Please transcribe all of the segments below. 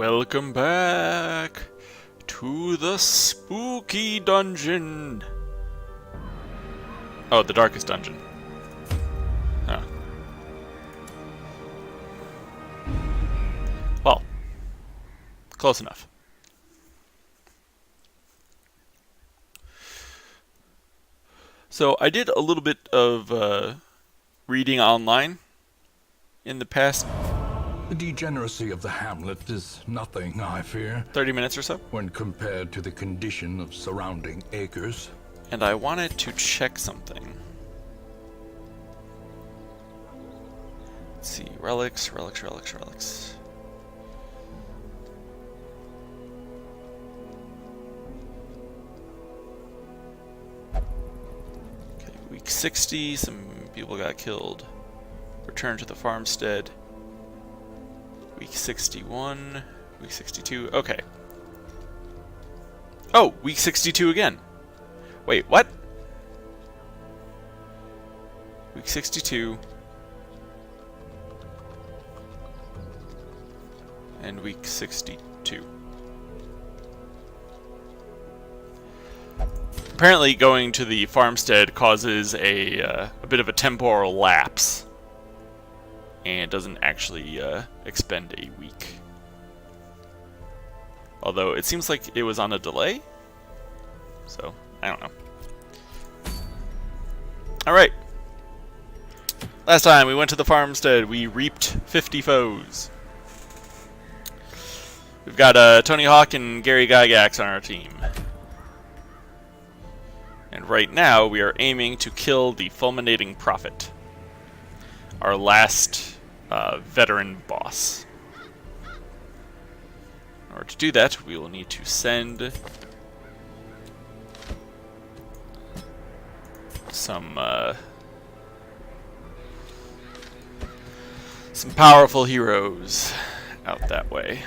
Welcome back to the spooky dungeon. Oh, the darkest dungeon. Huh. Well, close enough. So I did a little bit of reading online in the past The degeneracy of the hamlet is nothing, I fear, 30 minutes or so, when compared to the condition of surrounding acres. and I wanted to check something. Let's see, relics. Okay, week 60, some people got killed. Return to the farmstead. Week 61, week 62, okay. Oh, week 62 again. Wait, what? Week 62. And week 62. Apparently going to the farmstead causes a bit of a temporal lapse. And doesn't actually expend a week. Although it seems like it was on a delay. So, I don't know. Alright. Last time we went to the farmstead, we reaped 50 foes. We've got Tony Hawk and Gary Gygax on our team. And right now we are aiming to kill the Fulminating Prophet. Our last veteran boss. In order to do that, we will need to send some powerful heroes out that way.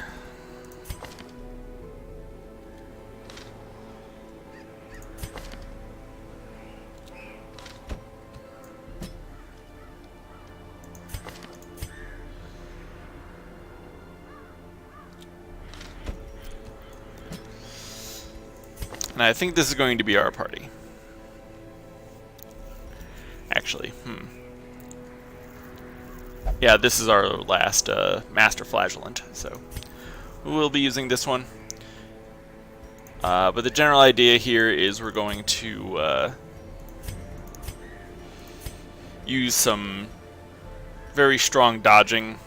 And I think this is going to be our party. Actually, yeah, this is our last Master Flagellant, so we'll be using this one. But the general idea here is we're going to use some very strong dodging.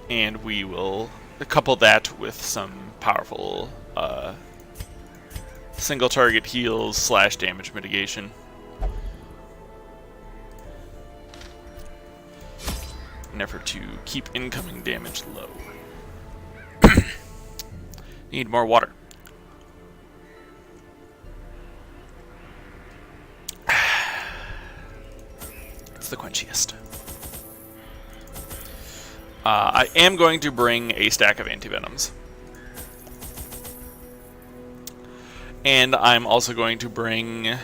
And we will couple that with some powerful single target heals / damage mitigation. In an effort to keep incoming damage low. Need more water. It's the quenchiest. I am going to bring a stack of antivenoms. And I'm also going to bring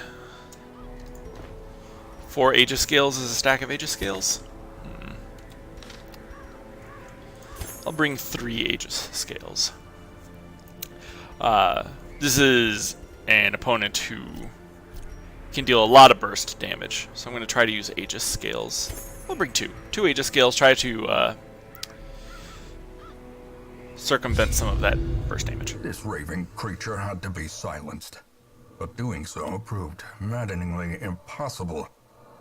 4 Aegis Scales as a stack of Aegis Scales. I'll bring 3 Aegis Scales. This is an opponent who can deal a lot of burst damage, so I'm going to try to use Aegis Scales. I'll bring 2 Aegis Scales, try to circumvent some of that burst damage. This raving creature had to be silenced, but doing so proved maddeningly impossible.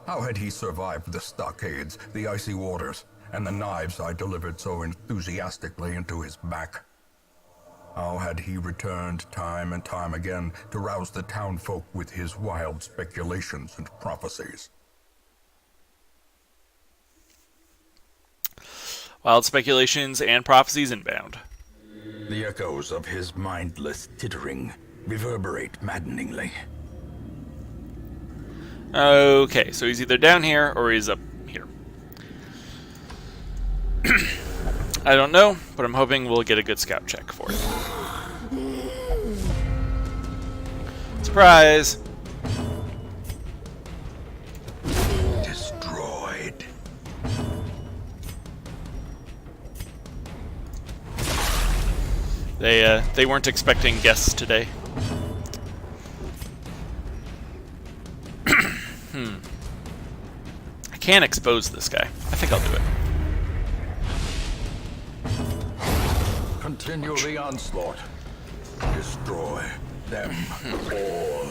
How had he survived the stockades, the icy waters, and the knives I delivered so enthusiastically into his back? How had he returned time and time again to rouse the townfolk with his wild speculations and prophecies? Wild speculations and prophecies inbound. The echoes of his mindless tittering reverberate maddeningly. Okay, so he's either down here or he's up here. I don't know, but I'm hoping we'll get a good scout check for it. Surprise! Destroyed. They weren't expecting guests today. I can't expose this guy. I think I'll do it. Continue the onslaught. Destroy them all.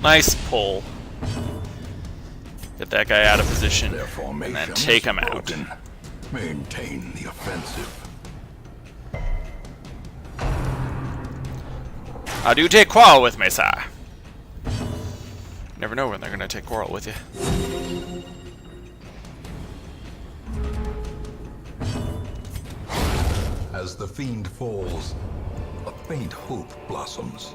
Nice pull. Get that guy out of position, Their and formation then take is him out. broken. Maintain the offensive. How do you take quarrel with me, sir? Never know when they're gonna take quarrel with you. As the fiend falls, a faint hope blossoms.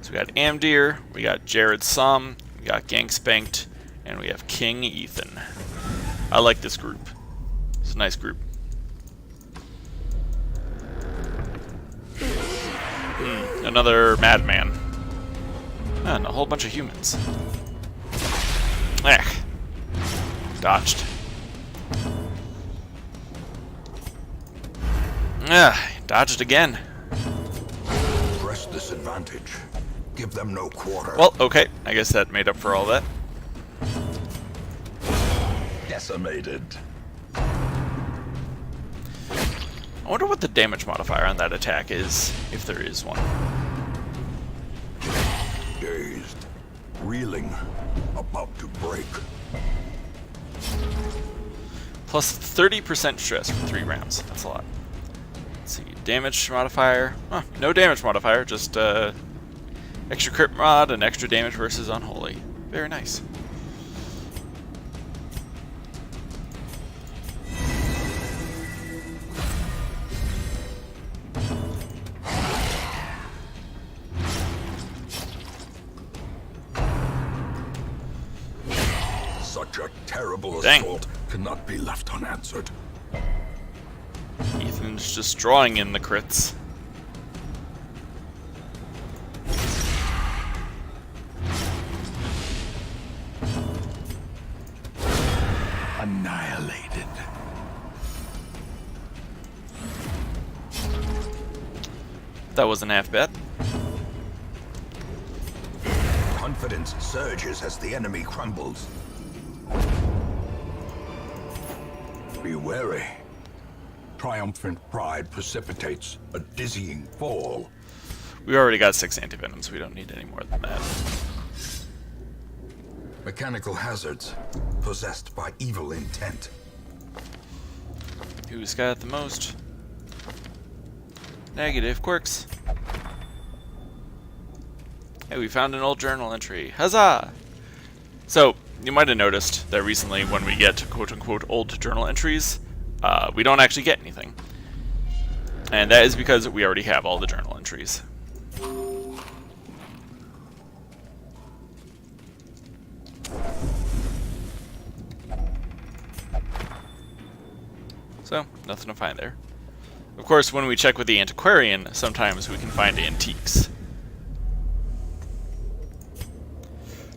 So we got Amdir, we got Jared Sum, we got Gangspanked, and we have King Ethan. I like this group. It's a nice group. Another madman. And a whole bunch of humans. Dodged. Dodged again. Press this advantage. Give them no quarter. Well, okay. I guess that made up for all that. Decimated. I wonder what the damage modifier on that attack is, if there is one. Dazed. Reeling. About to break. Plus 30% stress for 3 rounds. That's a lot. Let's see. Damage modifier. Huh, no damage modifier, just extra crit mod and extra damage versus unholy. Very nice. Such a terrible Dang. assault cannot be left unanswered. Ethan's just drawing in the crits. Annihilated. That wasn't half bad. Confidence surges as the enemy crumbles. Be wary. Triumphant pride precipitates a dizzying fall. We already got 6 antivenoms. We don't need any more than that. Mechanical hazards possessed by evil intent. Who's got the most? Negative quirks. Hey, we found an old journal entry. Huzzah! So, you might have noticed that recently when we get quote-unquote old journal entries, we don't actually get anything. And that is because we already have all the journal entries. So, nothing to find there. Of course, when we check with the antiquarian, sometimes we can find antiques.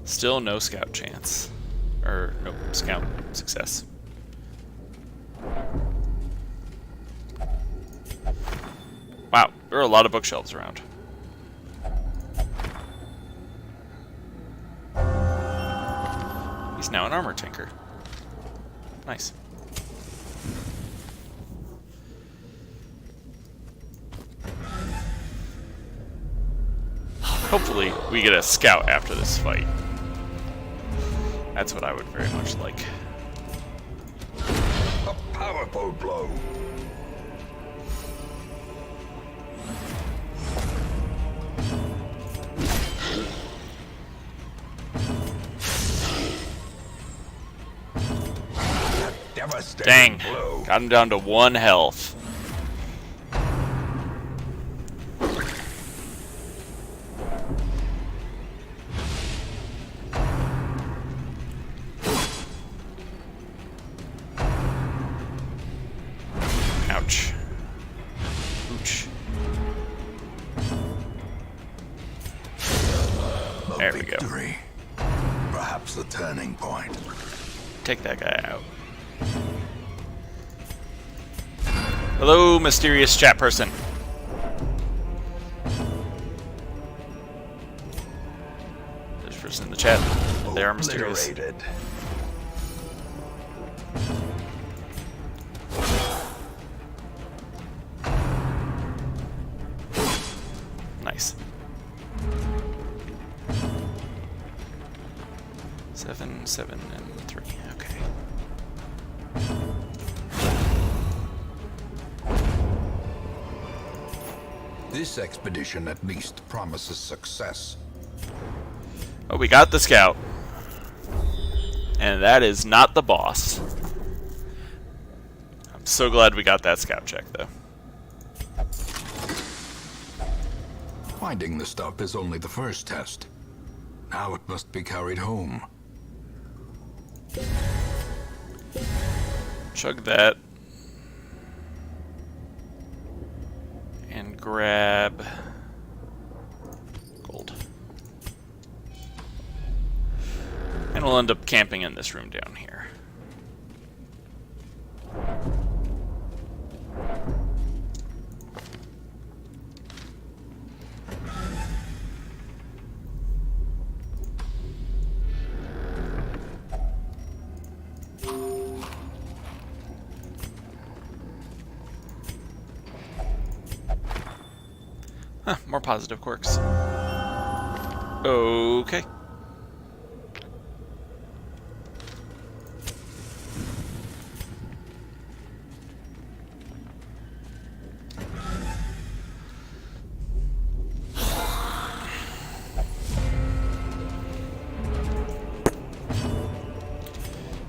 Still no scout chance. Or, no scout success. Wow, there are a lot of bookshelves around. He's now an armor tinker. Nice. Hopefully, we get a scout after this fight. That's what I would very much like. A powerful blow. A devastating Dang, blow. got him down to 1 health. Ouch. Ouch. There we go. Victory. Perhaps the turning point. Take that guy out. Hello, mysterious chat person. There's a person in the chat. They are mysterious. Obliterated. Nice. 7, 7, and 3. Okay. This expedition at least promises success. Oh, we got the scout. And that is not the boss. I'm so glad we got that scout check, though. Finding the stuff is only the first test. Now it must be carried home. Chug that. And grab gold. And we'll end up camping in this room down here. Huh, more positive quirks. Okay.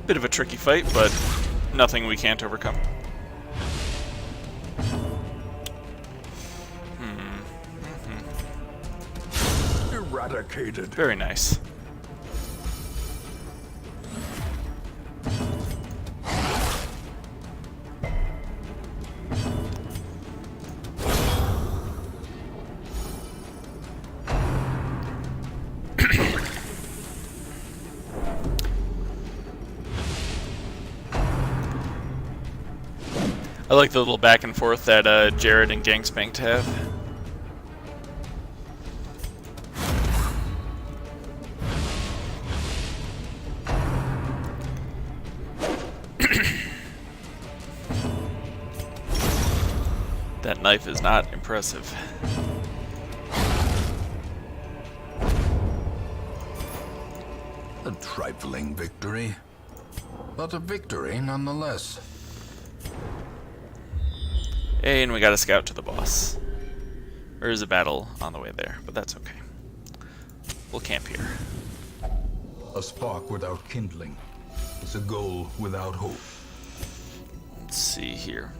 Bit of a tricky fight, but nothing we can't overcome. Eradicated. Very nice. I like the little back and forth that Jared and Gangspanked have. That knife is not impressive. A trifling victory, but a victory nonetheless. Hey, and we got a scout to the boss. There is a battle on the way there, but that's okay. We'll camp here. A spark without kindling is a goal without hope. Let's see here.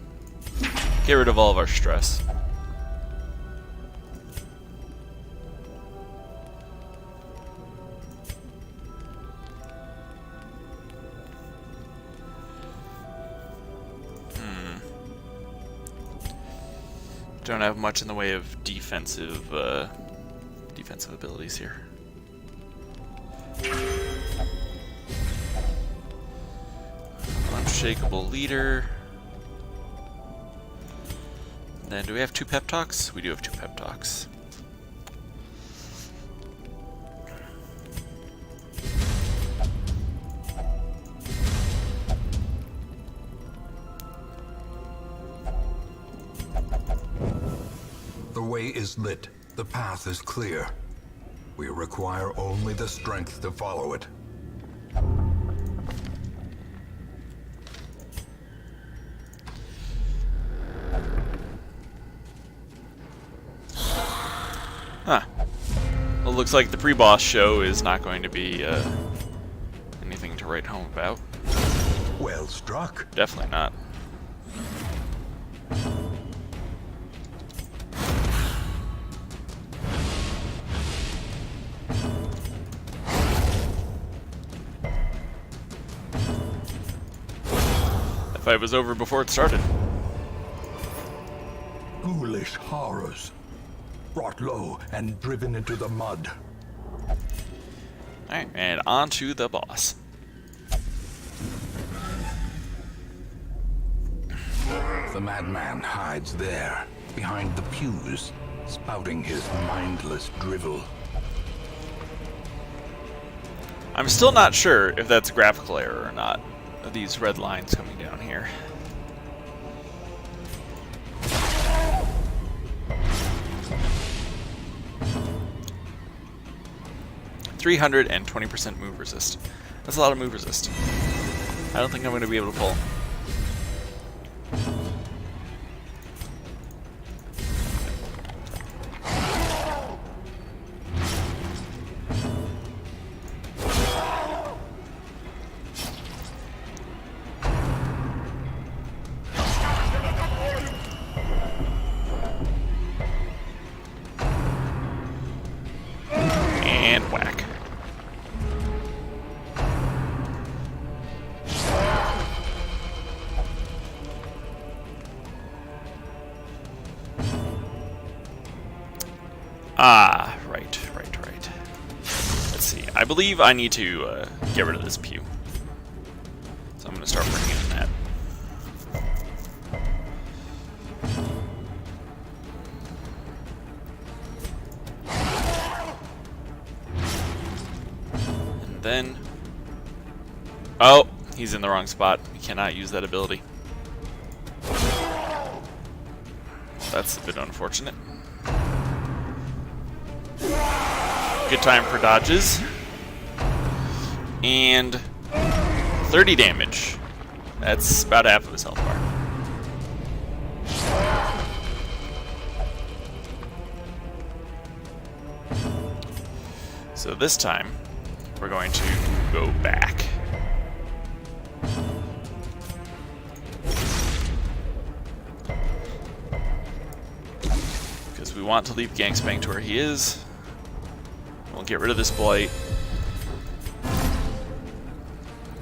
Get rid of all of our stress. Don't have much in the way of defensive abilities here. Unshakable leader. Then do we have 2 pep talks? We do have 2 pep talks. The way is lit. The path is clear. We require only the strength to follow it. Huh. Well, it looks like the pre-boss show is not going to be anything to write home about. Well struck. Definitely not. That fight was over before it started. Ghoulish horrors. Brought low and driven into the mud. Alright, and on to the boss. The madman hides there, behind the pews, spouting his mindless drivel. I'm still not sure if that's a graphical error or not. These red lines coming down here. (320% move resist). That's a lot of move resist. I don't think I'm going to be able to pull. And whack. Ah, right. Let's see. I believe I need to get rid of this pew. So I'm going to start bringing in that. And then... Oh, he's in the wrong spot. He cannot use that ability. That's a bit unfortunate. Good time for dodges. And 30 damage. That's about half of his health bar. So this time, we're going to go back. Because we want to leave Gangspank to where he is. We'll get rid of this blight.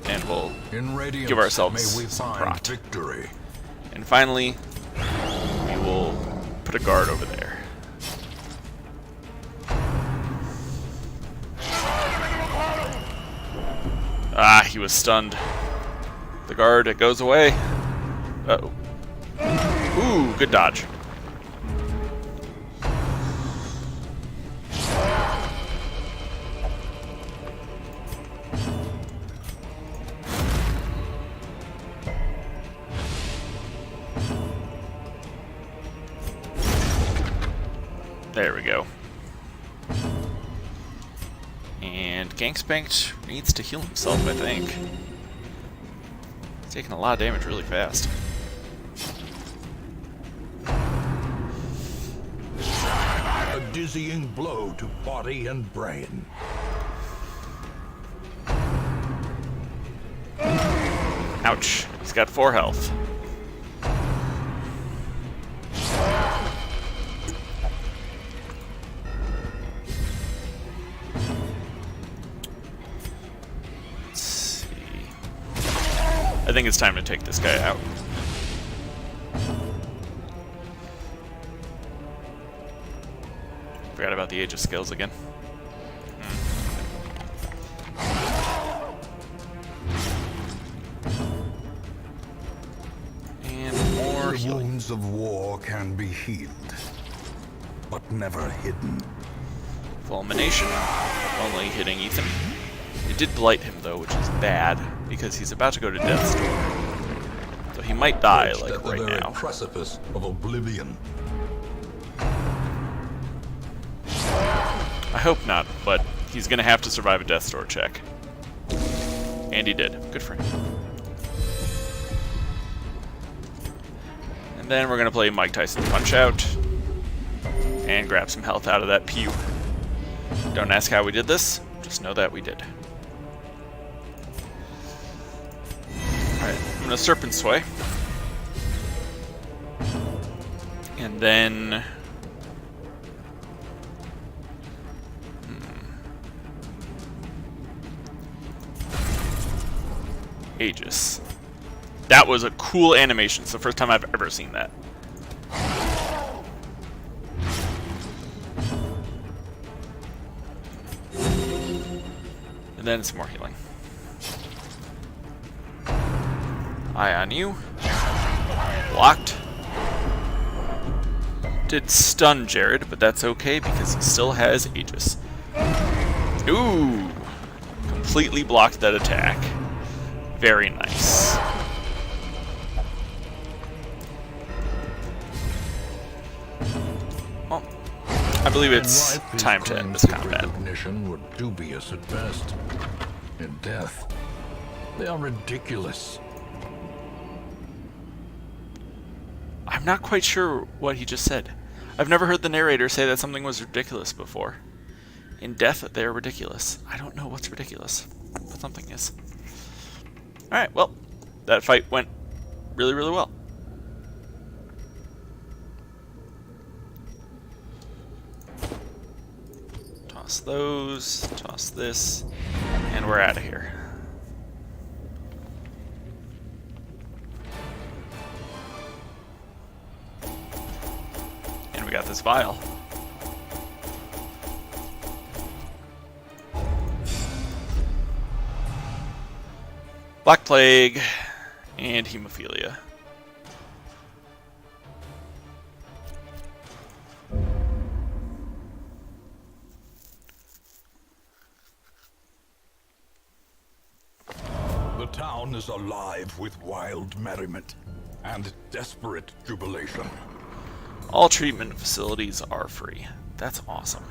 And we'll give ourselves some prot. Victory. And finally, we will put a guard over there. Ah, he was stunned. The guard, it goes away. Uh-oh. Ooh, good dodge. There we go. And Gangspank needs to heal himself, I think. He's taking a lot of damage really fast. A dizzying blow to body and brain. Ouch. He's got 4 health. I think it's time to take this guy out. Forgot about the Age of Skills again. And more The healing. wounds of war can be healed, but never hidden. Fulmination, only hitting Ethan. It did blight him though, which is bad, because he's about to go to death's door. So he might die, Perched like, at the right very now. precipice of oblivion. I hope not, but he's gonna have to survive a death's door check. And he did. Good for him. And then we're gonna play Mike Tyson's Punch-Out and grab some health out of that pew. Don't ask how we did this, just know that we did. Alright, I'm gonna Serpent Sway. And then... Aegis. That was a cool animation. It's the first time I've ever seen that. And then some more healing. Eye on you. Blocked. Did stun Jared, but that's okay because he still has Aegis. Ooh! Completely blocked that attack. Very nice. Well, I believe it's time to end this combat. Recognition were dubious at best. In death, they are ridiculous. I'm not quite sure what he just said. I've never heard the narrator say that something was ridiculous before. In death, they are ridiculous. I don't know what's ridiculous, but something is. Alright, well, that fight went really, really well. Toss those, toss this, and we're out of here. And we got this vial. Black Plague and Hemophilia. The town is alive with wild merriment and desperate jubilation. All treatment facilities are free. That's awesome.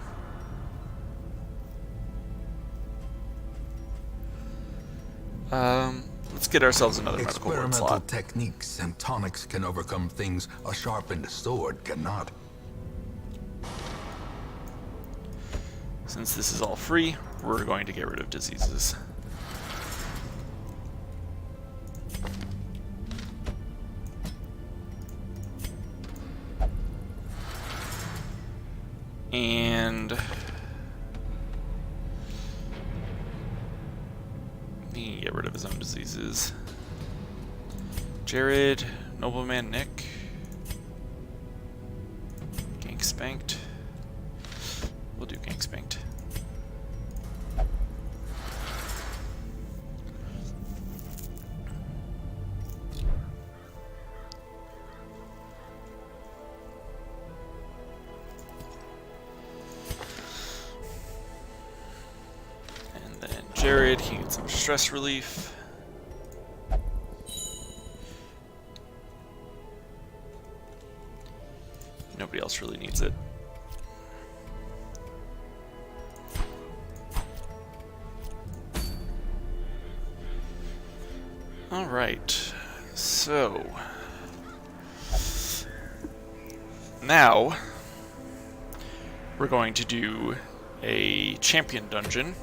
Let's get ourselves another medical ward Experimental slot. techniques and tonics can overcome things a sharpened sword cannot. Since this is all free, we're going to get rid of diseases. And he can get rid of his own diseases. Jared, Nobleman Nick, Gank Spanked. We'll do Gank Spanked. Jared, he gets some stress relief. Nobody else really needs it. Alright, so now we're going to do a champion dungeon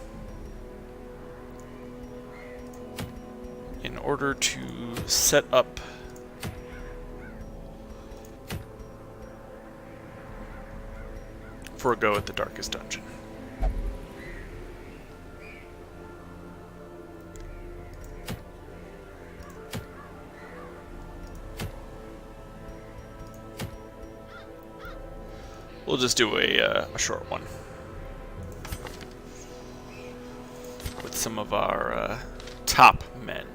in order to set up for a go at the Darkest Dungeon. We'll just do a short one with some of our top men.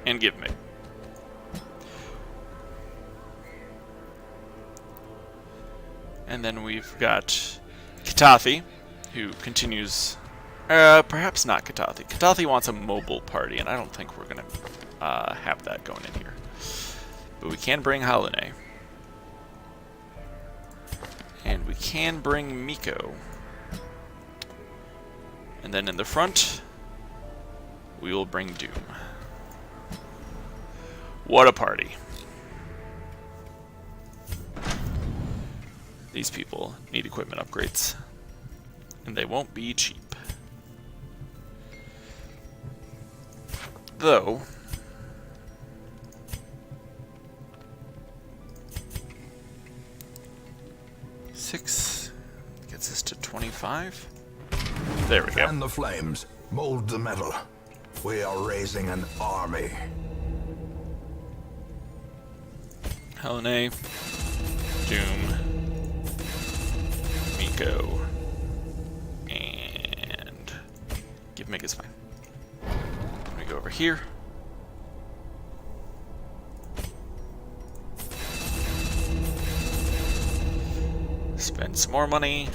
And give me. And then we've got Katathi, who continues... perhaps not Katathi. Katathi wants a mobile party, and I don't think we're going to have that going in here. But we can bring Halune. And we can bring Miko. And then in the front, we will bring Doom. What a party. These people need equipment upgrades. And they won't be cheap. Though... Six gets us to 25. There we go. Fan the flames, mold the metal. We are raising an army. Halune, Doom, Miko, and Mig is fine. Let me go over here. Spend some more money.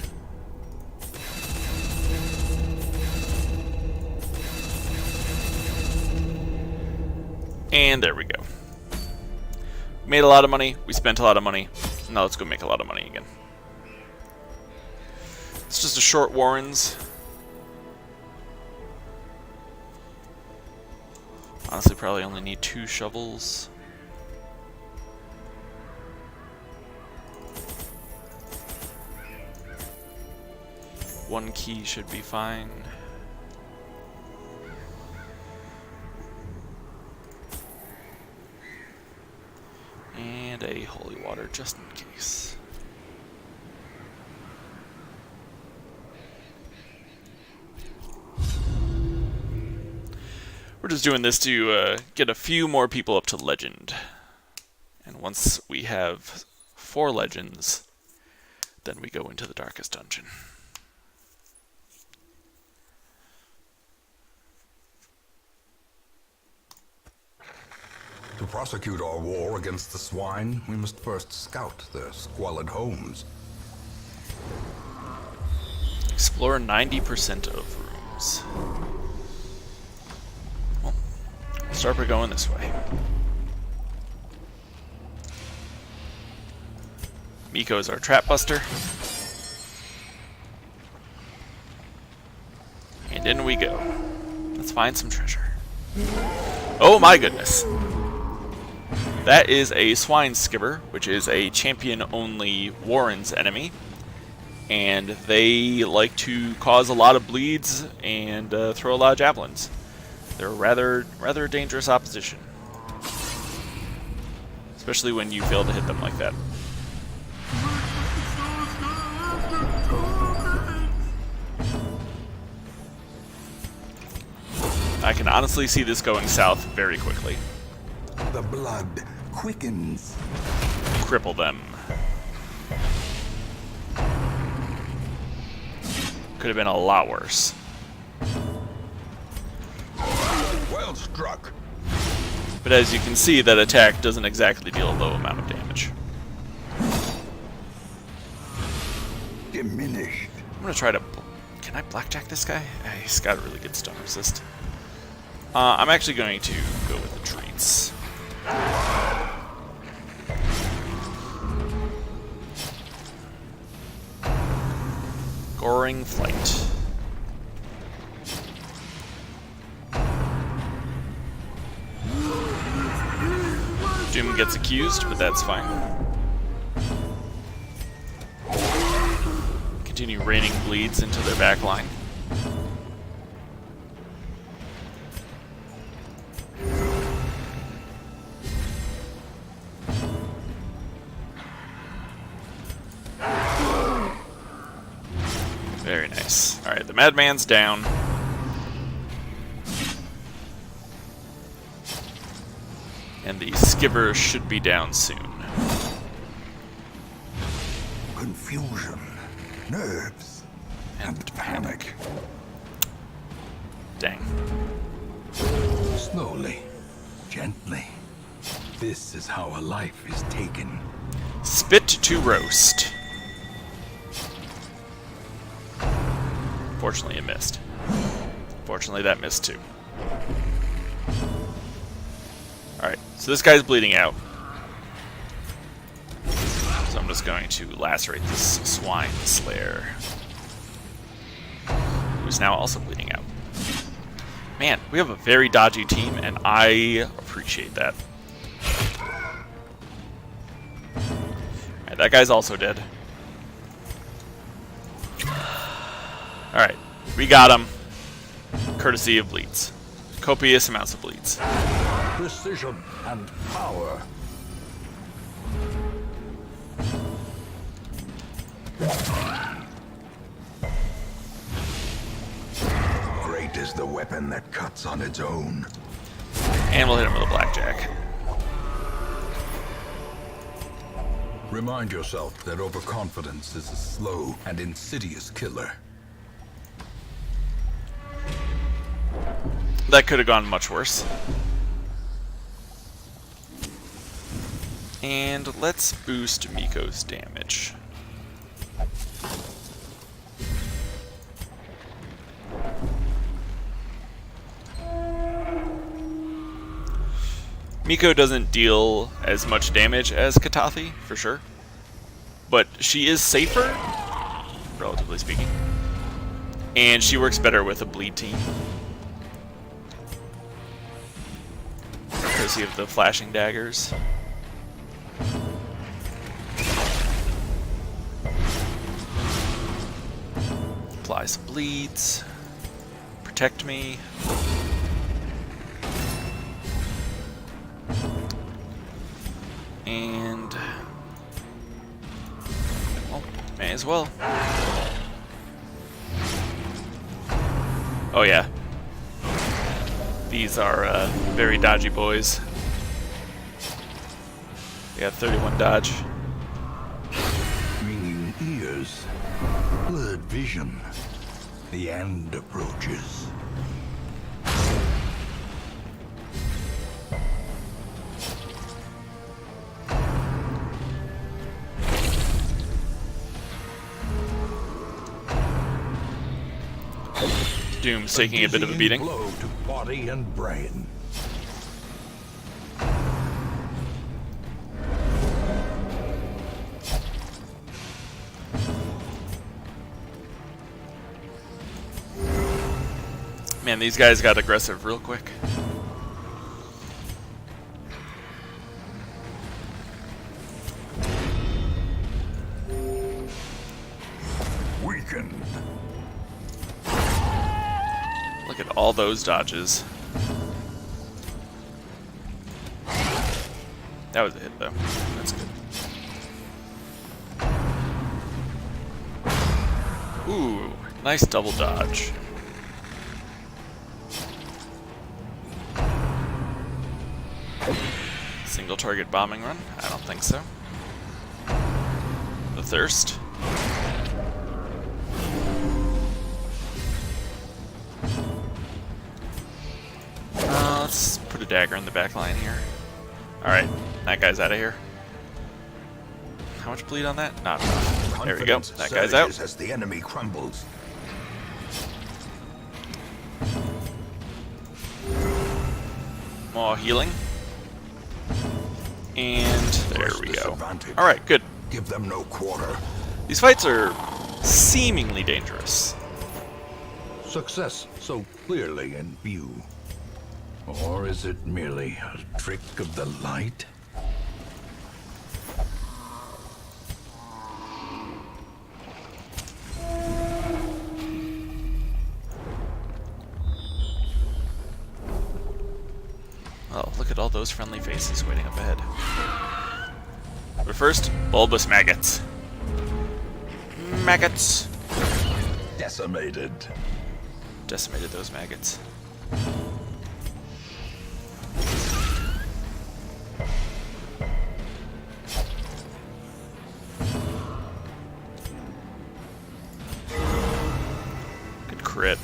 And there we go. Made a lot of money. We spent a lot of money. Now let's go make a lot of money again. It's just a short Warrens. Honestly, probably only need 2 shovels. One key should be fine. And a holy water just in case. We're just doing this to get a few more people up to legend. And once we have 4 legends, then we go into the darkest dungeon. To prosecute our war against the swine, we must first scout their squalid homes. Explore 90% of rooms. Well, we'll start by going this way. Miko is our trap buster. And in we go. Let's find some treasure. Oh my goodness. That is a Swine Skibber, which is a champion-only Warren's enemy. And they like to cause a lot of bleeds and throw a lot of javelins. They're rather dangerous opposition. Especially when you fail to hit them like that. I can honestly see this going south very quickly. The blood quickens. Cripple them. Could have been a lot worse. Well struck. But as you can see, that attack doesn't exactly deal a low amount of damage. Diminished. I'm gonna try to... Can I blackjack this guy? He's got a really good stun resist. I'm actually going to go with the treats. Goring Flight. Doom gets accused, but that's fine. Continue raining bleeds into their back line. Very nice. Alright, the Madman's down. And the Skibber should be down soon. Confusion, nerves, and panic. Dang. Slowly, gently. This is how a life is taken. Spit to roast. Fortunately, it missed. Fortunately, that missed too. Alright, so this guy's bleeding out. So I'm just going to lacerate this Swine Slayer, who's now also bleeding out. Man, we have a very dodgy team, and I appreciate that. Alright, that guy's also dead. Alright, we got him. Courtesy of bleeds. Copious amounts of bleeds. Precision and power. Great is the weapon that cuts on its own. And we'll hit him with a blackjack. Remind yourself that overconfidence is a slow and insidious killer. that could have gone much worse. And let's boost Miko's damage. Miko doesn't deal as much damage as Katathi, for sure. But she is safer, relatively speaking. And she works better with a bleed team. Courtesy of the flashing daggers. Apply some bleeds. Protect me. And... well, may as well. Oh yeah. These are very dodgy boys. We got 31 dodge. Ringing ears, blurred vision. The end approaches. Doom's taking a bit of a beating. Blow to body and brain. Man, these guys got aggressive real quick. Weakened. Look at all those dodges. That was a hit, though. That's good. Ooh, nice double dodge. Single target bombing run? I don't think so. The Thirst. Let's put a dagger in the back line here. Alright, that guy's out of here. How much bleed on that? Not enough. There we go. That guy's out. As the enemy crumbles. More healing. And there we go. Alright, good. Give them no quarter. These fights are seemingly dangerous. Success so clearly in view. Or is it merely a trick of the light? Oh, look at all those friendly faces waiting up ahead. But first, bulbous maggots. Maggots. Decimated. Decimated those maggots. Good crit.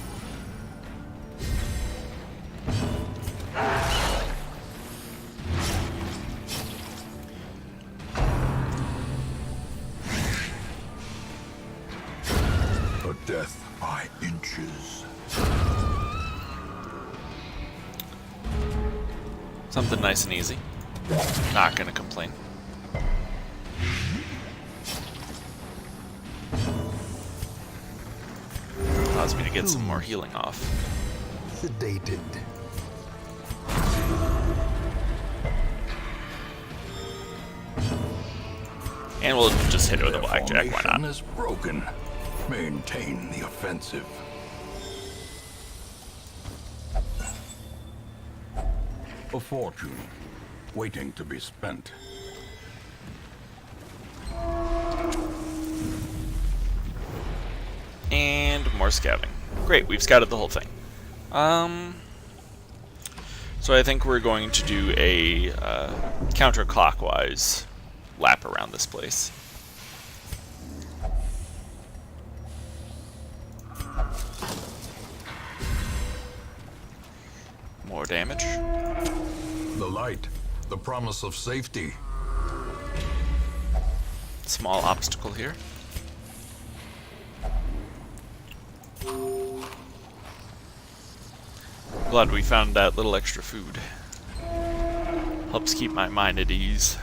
A death by inches. Something nice and easy. Not gonna complain. Allows me to get some more healing off. Sedated. And we'll just hit it with a blackjack, why Formation not? is broken. Maintain the offensive. A fortune waiting to be spent. And more scouting. Great, we've scouted the whole thing. So I think we're going to do a counterclockwise lap around this place. More damage. The light, the promise of safety. Small obstacle here. Glad we found that little extra food. Helps keep my mind at ease.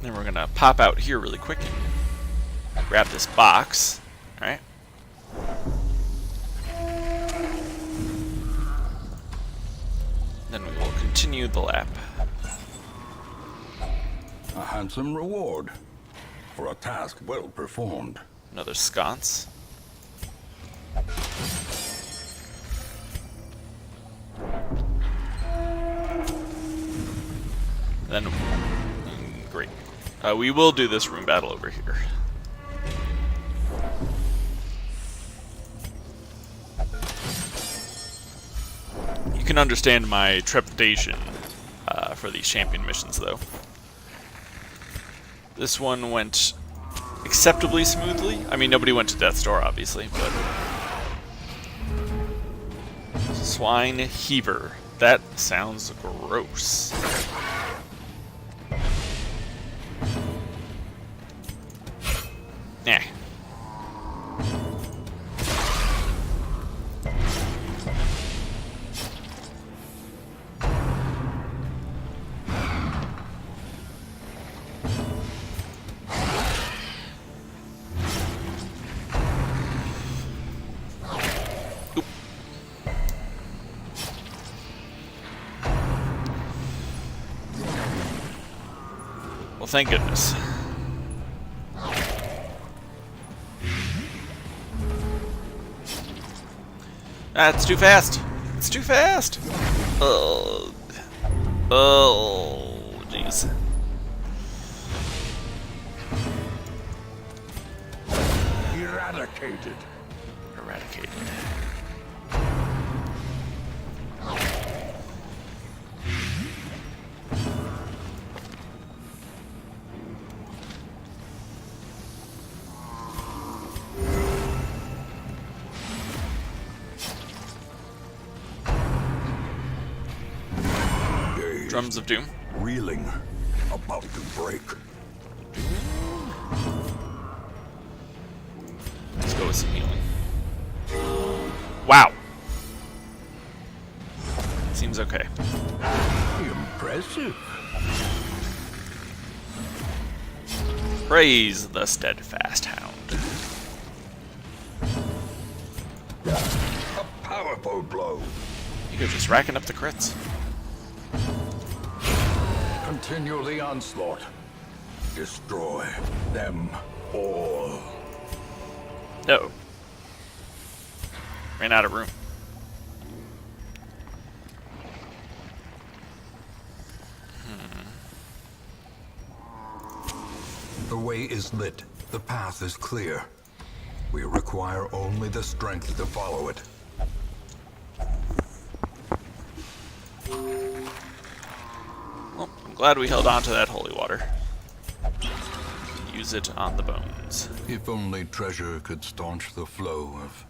Then we're gonna pop out here really quick and grab this box. Alright. Then we will continue the lap. A handsome reward for a task well performed. Another sconce. Then, great. We will do this room battle over here. You can understand my trepidation for these champion missions, though. This one went acceptably smoothly. I mean, nobody went to Death's Door, obviously, but... Swine Heaver. That sounds gross. Nah. Oop. Well, thank goodness. Ah, it's too fast. It's too fast. Oh, jeez. Eradicated. Eradicated. Drums of Doom. Reeling. About to break. Let's go with some healing. Wow. Seems okay. Impressive. Praise the steadfast hound. A powerful blow. You go just racking up the crits. Continue the onslaught. Destroy them all. No. Ran out of room. The way is lit. The path is clear. We require only the strength to follow it. Well, I'm glad we held on to that holy water. Use it on the bones. If only treasure could staunch the flow of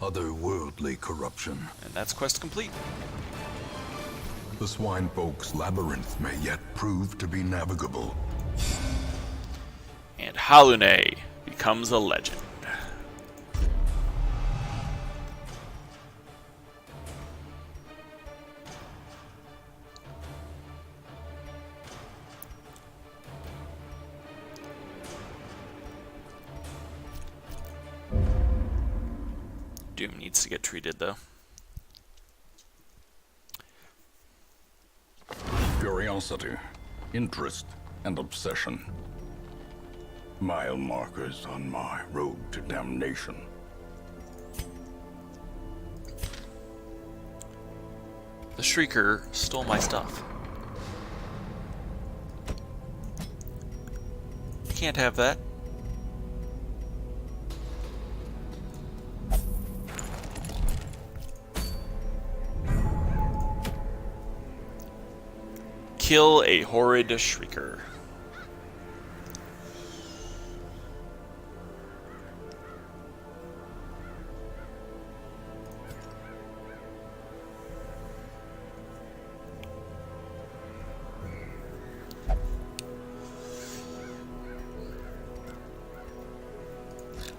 otherworldly corruption. And that's quest complete. The swine folk's labyrinth may yet prove to be navigable. And Halune becomes a legend. Doom needs to get treated, though. Curiosity, interest, and obsession. Mile markers on my road to damnation. The Shrieker stole my stuff. Can't have that. Kill a horrid shrieker.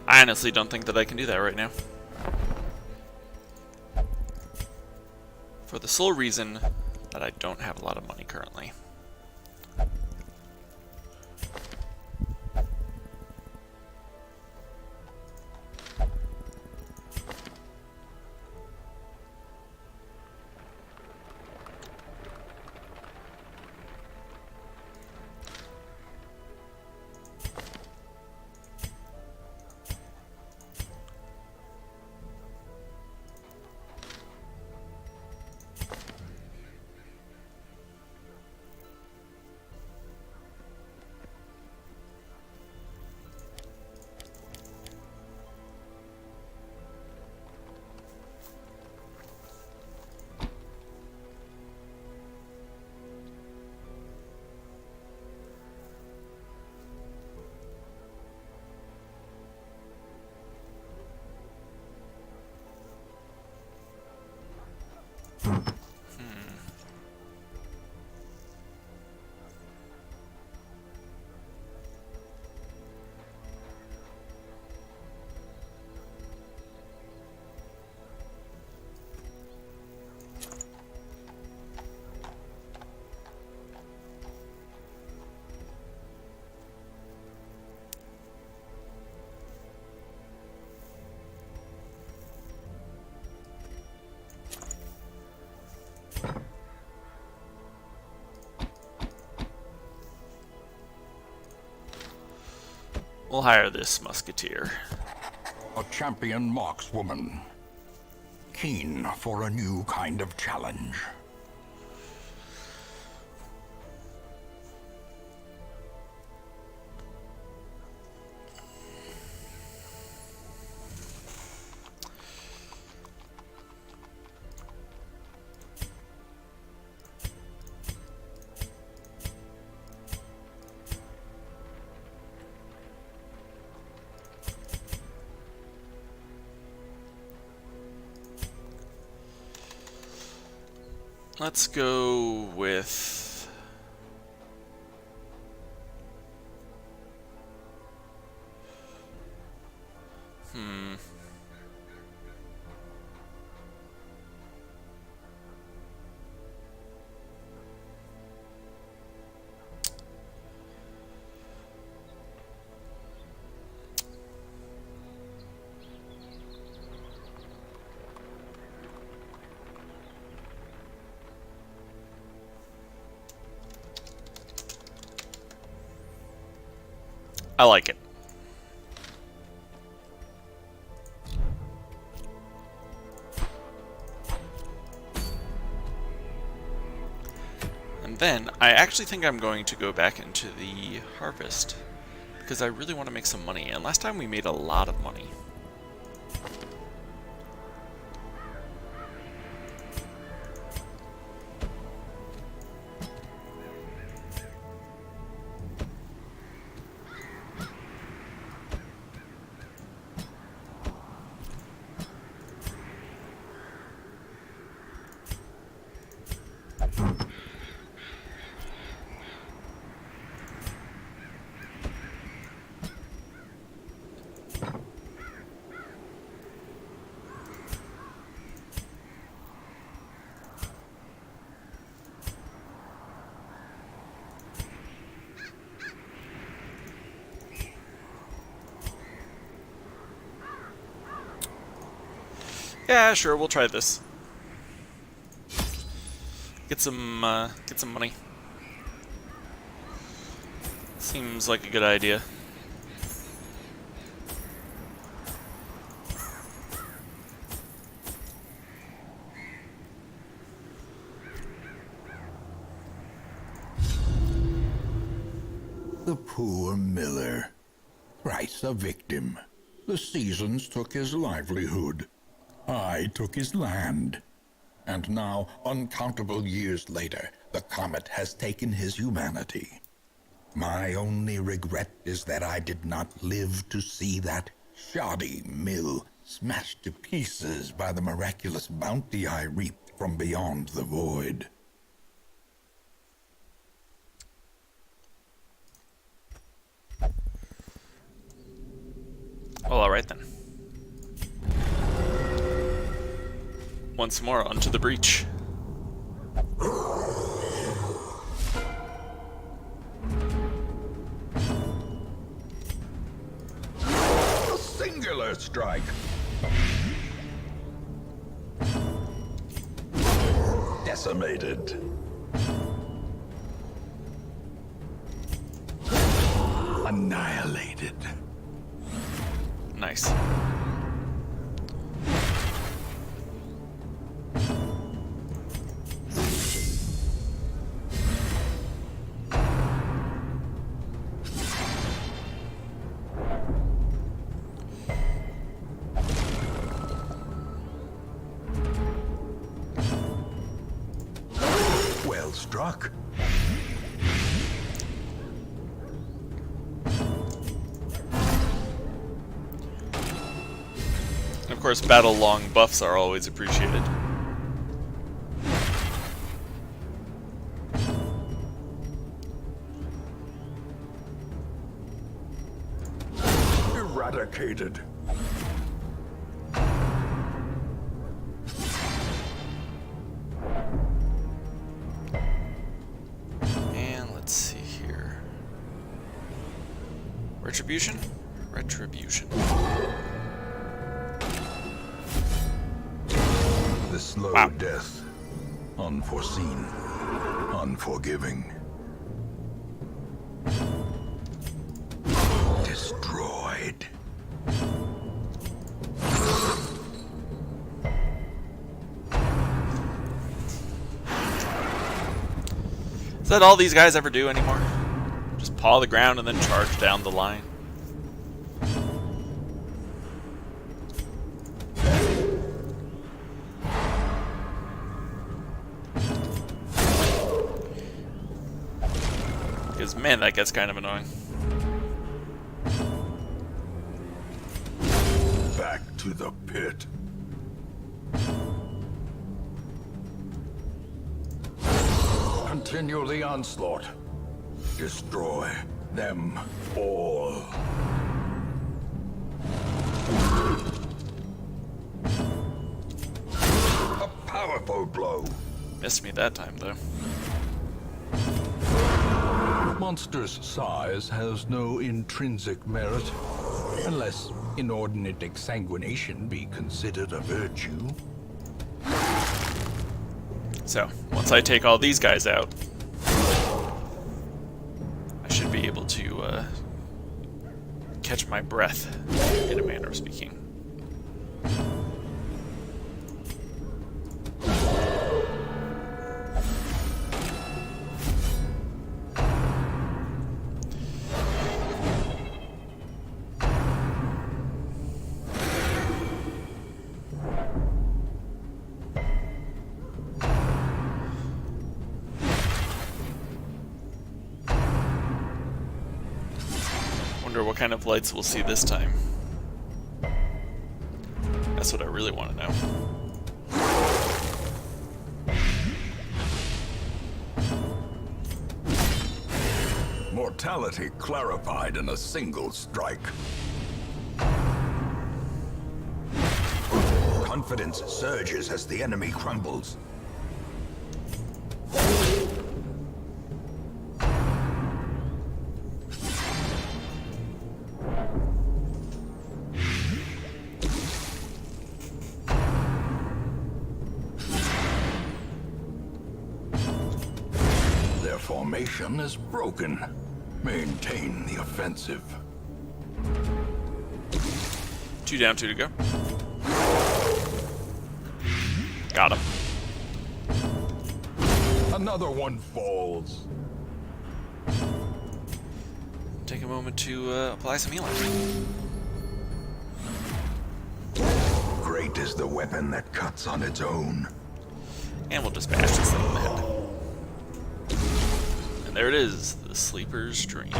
I honestly don't think that I can do that right now. For the sole reason that I don't have a lot of money currently. We'll hire this musketeer. A champion markswoman. Keen for a new kind of challenge. Let's go with... I like it. And then, I actually think I'm going to go back into the harvest, because I really want to make some money, and last time we made a lot of money. Yeah, sure, we'll try this. Get some money. Seems like a good idea. The poor miller. Thrice a victim. The seasons took his livelihood. I took his land. And now, uncountable years later, the comet has taken his humanity. My only regret is that I did not live to see that shoddy mill smashed to pieces by the miraculous bounty I reaped from beyond the void. Well, alright then. Once more onto the breach. A singular strike. Decimated. Annihilated. Nice. Well struck. And of course, battle long buffs are always appreciated. Eradicated. And let's see here. Retribution? Retribution. The slow Wow. death. Unforeseen. Unforgiving. Destroyed. Is that all these guys ever do anymore? Just paw the ground and then charge down the line? Because, man, that gets kind of annoying. Back to the pit. Continue the onslaught. Destroy them all. A powerful blow. Missed me that time, though. Monster's size has no intrinsic merit, unless inordinate exsanguination be considered a virtue. So, once I take all these guys out, I should be able to catch my breath, in a manner of speaking. Wonder what kind of lights we'll see this time. That's what I really want to know. Mortality clarified in a single strike. Confidence surges as the enemy crumbles. Their formation is broken. Maintain the offensive. 2 down, 2 to go. Got him. Another one falls. Take a moment to apply some healing. Great is the weapon that cuts on its own. And we'll just bash this thing in the head. And there it is, the Sleeper's Dream.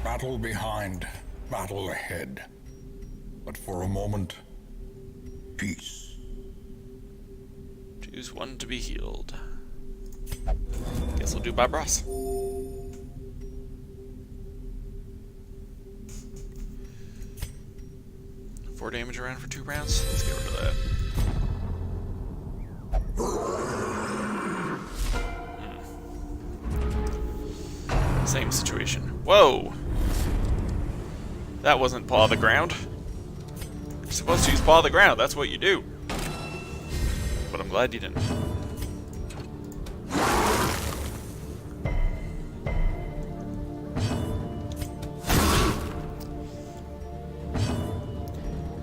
Battle behind, battle ahead. But for a moment, peace. Choose one to be healed. Guess we'll do Bob Ross. Four damage around for 2 rounds. Let's get rid of that. Same situation. Whoa! That wasn't paw the ground. You're supposed to use paw the ground. That's what you do. But I'm glad you didn't.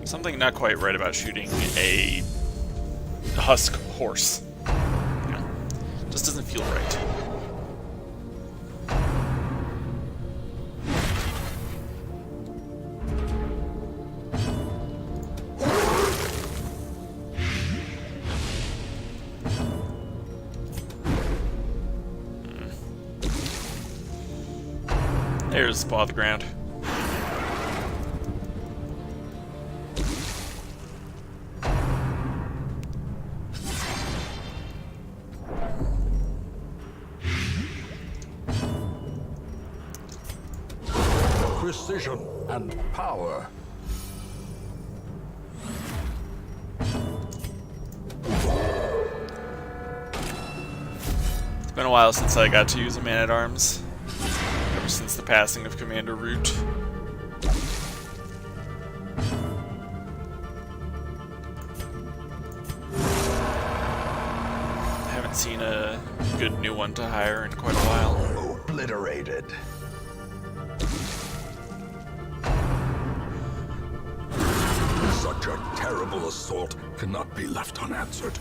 Something not quite right about shooting a husk horse. You know, just doesn't feel right. There's paw the ground. Precision and power. It's been a while since I got to use a man-at-arms. Ever since the passing of Commander Root. I haven't seen a good new one to hire in quite a while. Obliterated. Such a terrible assault cannot be left unanswered.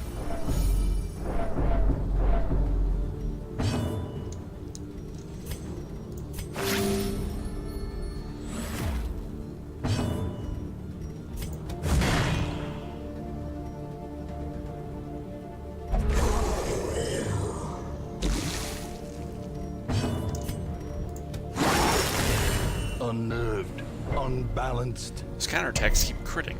Unnerved, unbalanced. Those counterattacks keep critting.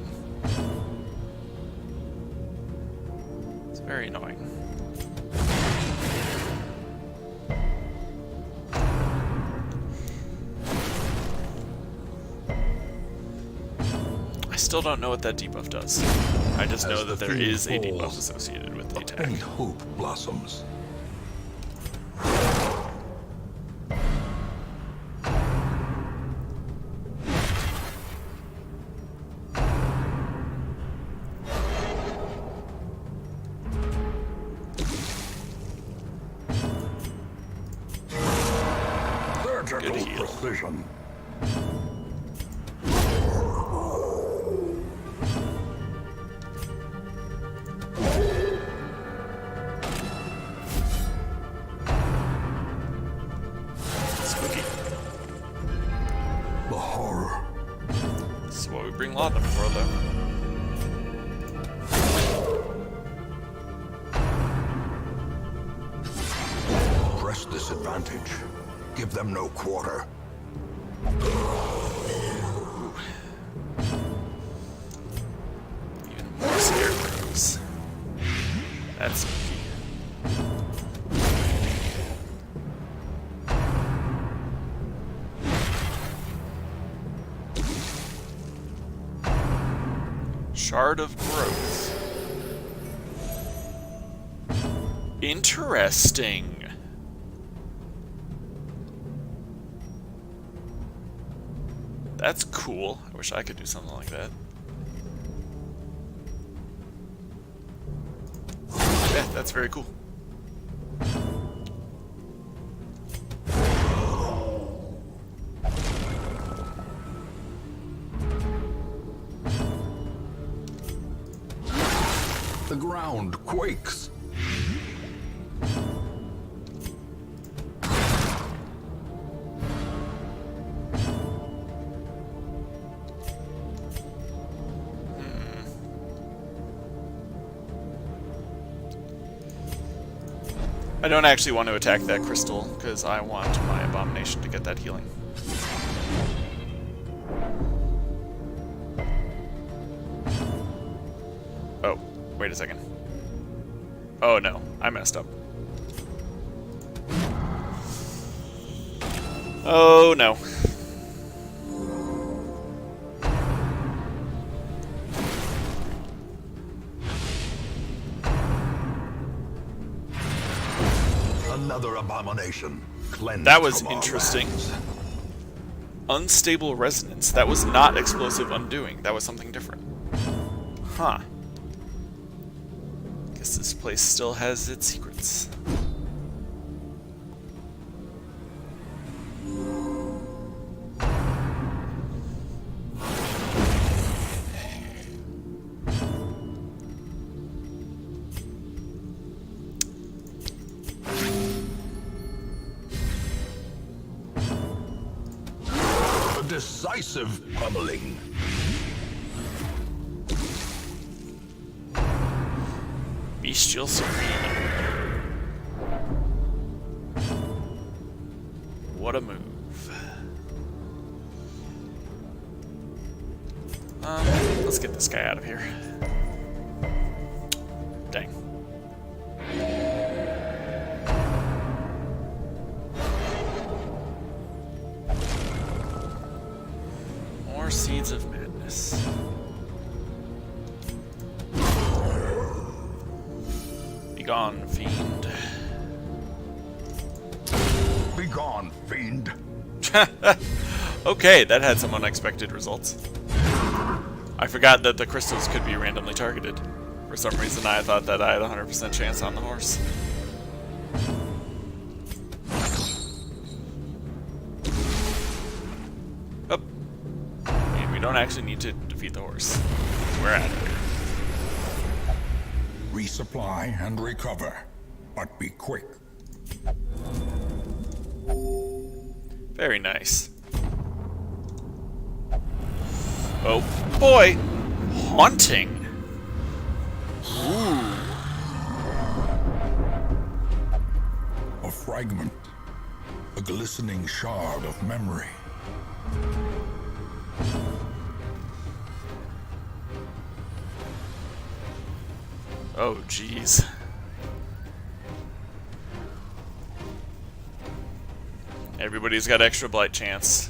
It's very annoying. I still don't know what that debuff does. I just know that there is a debuff associated with the attack. And hope blossoms. Good heal. Precision. Spooky. The horror. This is what we bring Laudanum for, though. Press this advantage. Give them no quarter. Even more scarecrows. That's spooky. Shard of Growth. Interesting. That's cool. I wish I could do something like that. Yeah, that's very cool. The ground quakes. I don't actually want to attack that crystal, because I want my abomination to get that healing. Oh, wait a second. Oh no, I messed up. Oh no. Another abomination. Cleansed That was from our interesting. lands. Unstable resonance. That was not explosive undoing. That was something different. Huh. Guess this place still has its secrets. A decisive pummeling. Bestial Supreme. What a move. Let's get this guy out of here. Dang. More Seeds of Madness. Begone, fiend. Begone, fiend. Okay, that had some unexpected results. I forgot that the crystals could be randomly targeted. For some reason, I thought that I had a 100% chance on the horse. Oh. And we don't actually need to defeat the horse. We're at it. Resupply and recover, but be quick. Very nice. Oh boy! Haunting! Ooh. A fragment, a glistening shard of memory. Oh jeez. Everybody's got extra blight chance.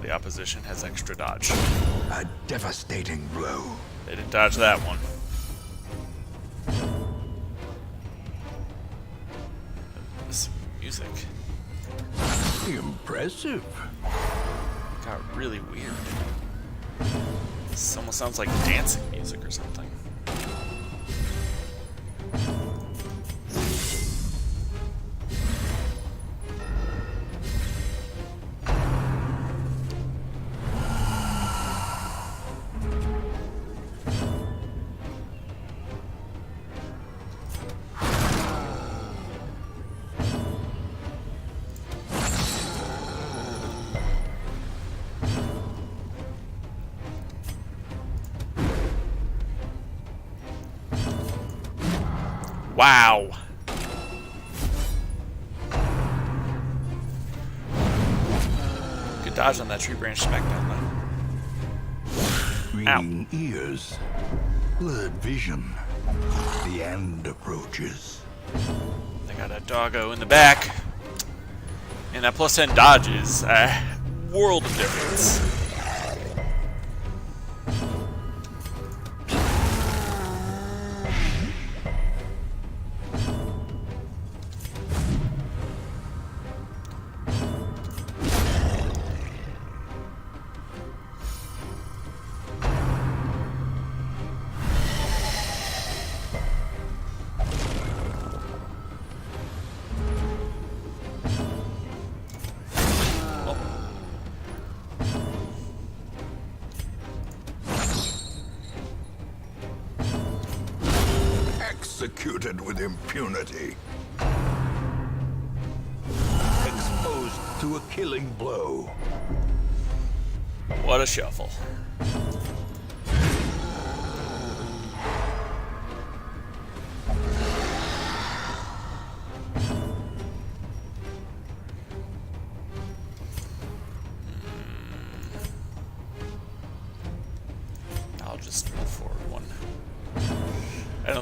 The opposition has extra dodge. A devastating blow. They didn't dodge that one. This music Impressive. got really weird. This almost sounds like dancing music or something. Wow. Good dodge on that tree branch smackdown though. Ringing ears. Blurred vision. The end approaches. They got a doggo in the back. And that plus 10 dodge is a world of difference. Executed with impunity. Exposed to a killing blow. What a shuffle.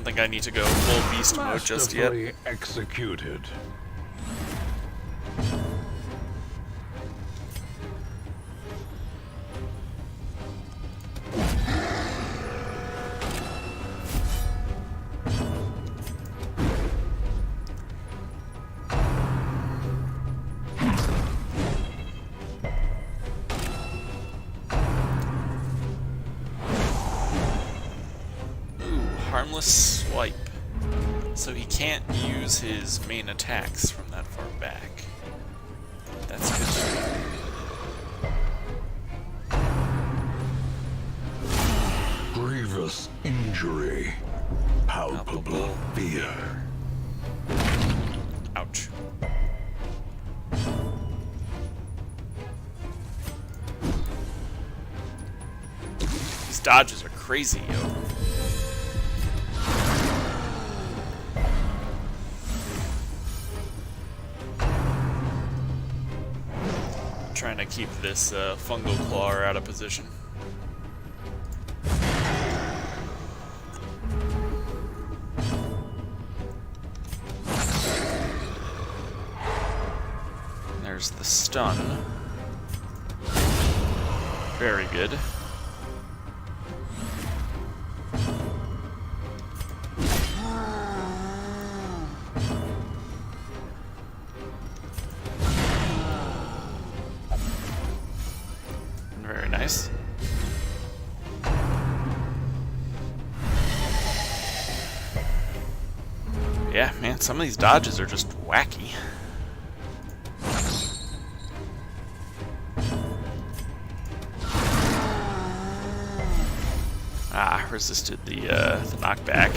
don't think I need to go full beast mode just yet. Masterfully executed. Harmless swipe. So he can't use his main attacks from that far back. That's good to know. Grievous injury. Palpable fear. Ouch. These dodges are crazy, yo. Trying to keep this fungal claw out of position. There's the stun. Very good. Very nice. Yeah, man, some of these dodges are just wacky. Ah, resisted the knockback.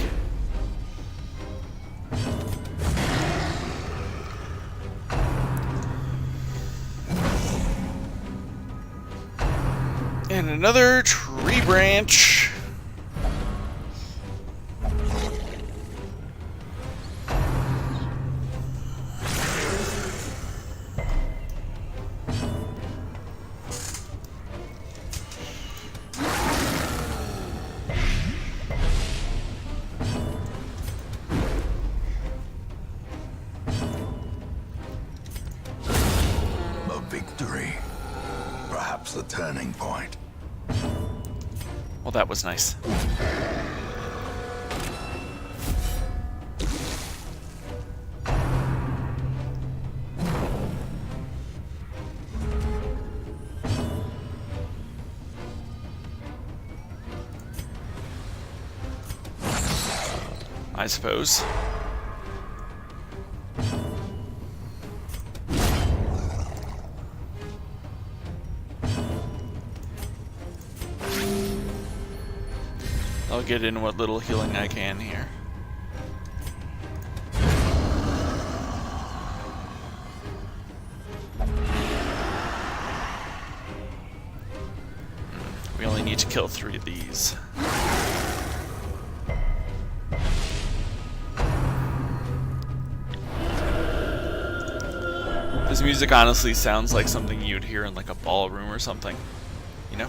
And another tree branch. A victory. Perhaps the turning point. Well, that was nice. I suppose. I'll get in what little healing I can here. We only need to kill 3 of these. This music honestly sounds like something you'd hear in like a ballroom or something, you know?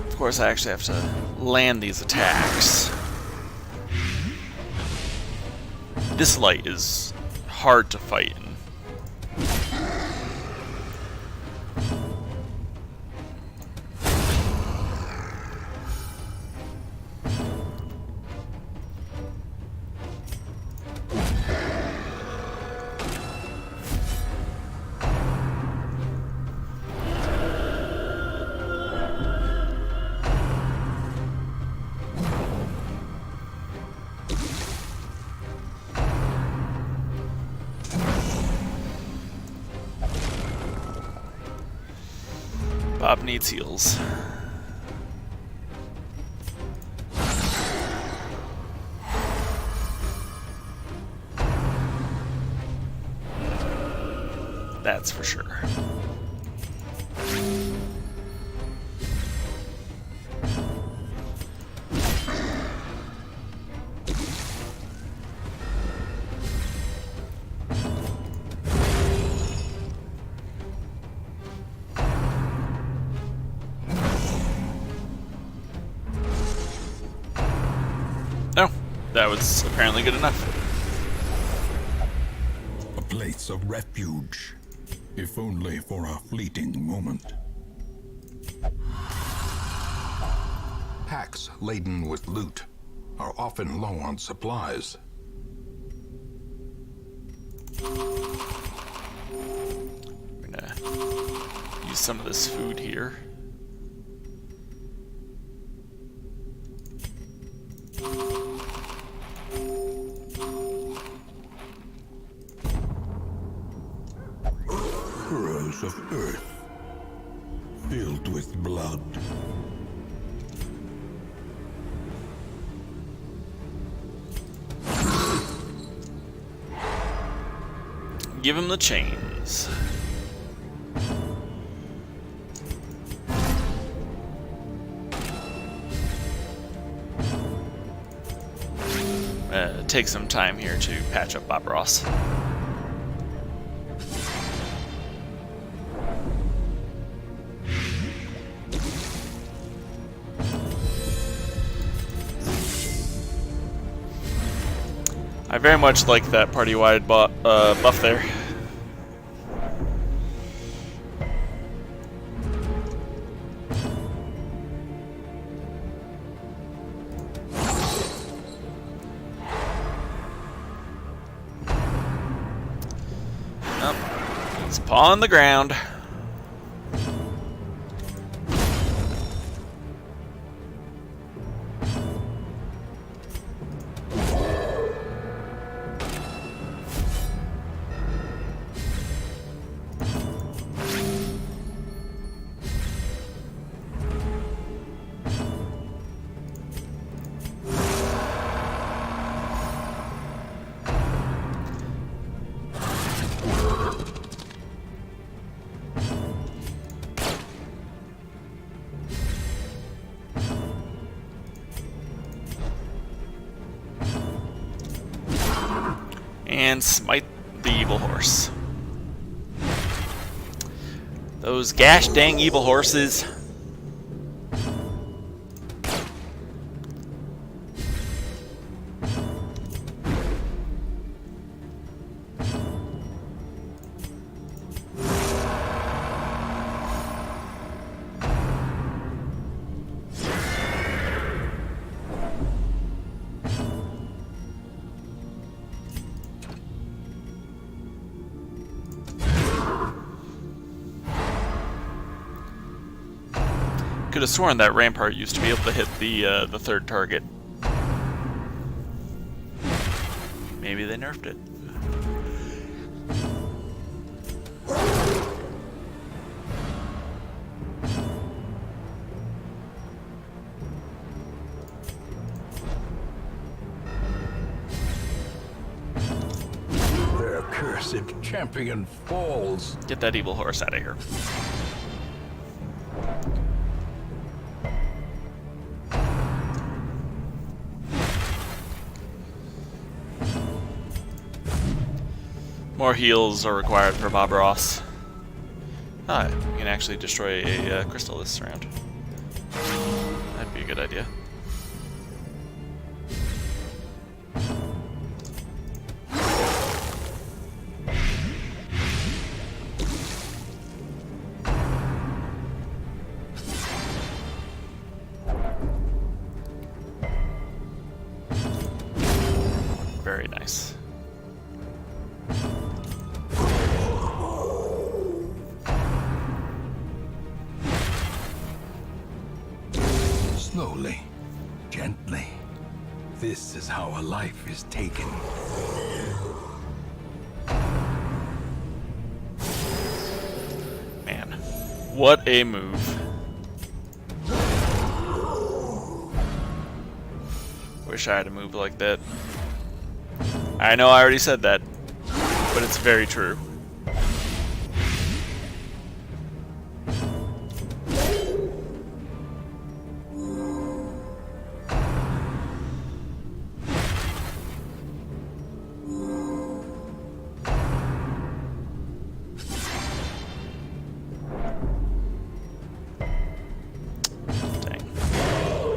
Of course, I actually have to land these attacks. This light is hard to fight in. Bob needs heals. That's for sure. Oh, that was apparently good enough. A place of refuge, if only for a fleeting moment. Packs laden with loot are often low on supplies. We're gonna use some of this food here. Furrows of earth, filled with blood. Give him the chains. Take some time here to patch up Bob Ross. I very much like that party-wide buff there. Oh, he's paw on the ground. And smite the evil horse. Those gosh dang evil horses. Could have sworn that rampart used to be able to hit the third target. Maybe they nerfed it. Their cursed champion falls. Get that evil horse out of here. More heals are required for Bob Ross. Ah, we can actually destroy a crystal this round. That'd be a good idea. Very nice. Slowly, gently. This is how a life is taken. Man, what a move. Wish I had a move like that. I know I already said that, but it's very true.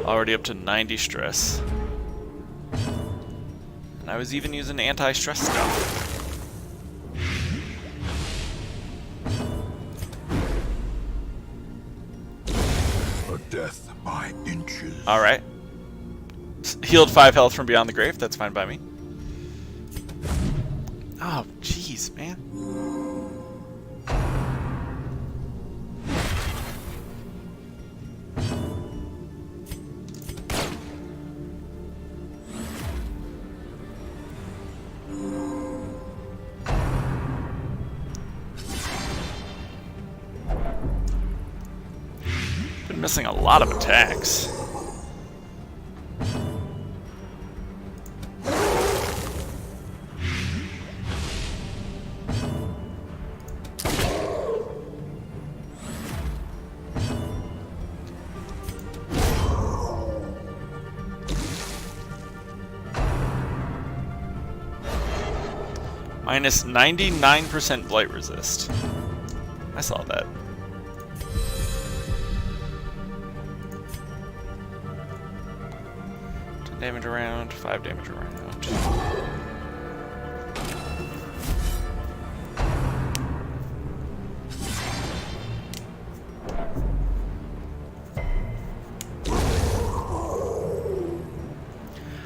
Already up to 90 stress. And I was even using anti-stress stuff. A death by inches. Alright. Healed 5 health from Beyond the Grave. That's fine by me. Oh, jeez, man. Been missing a lot of attacks. Minus 99% blight resist. I saw that. Damage around, 5 damage around.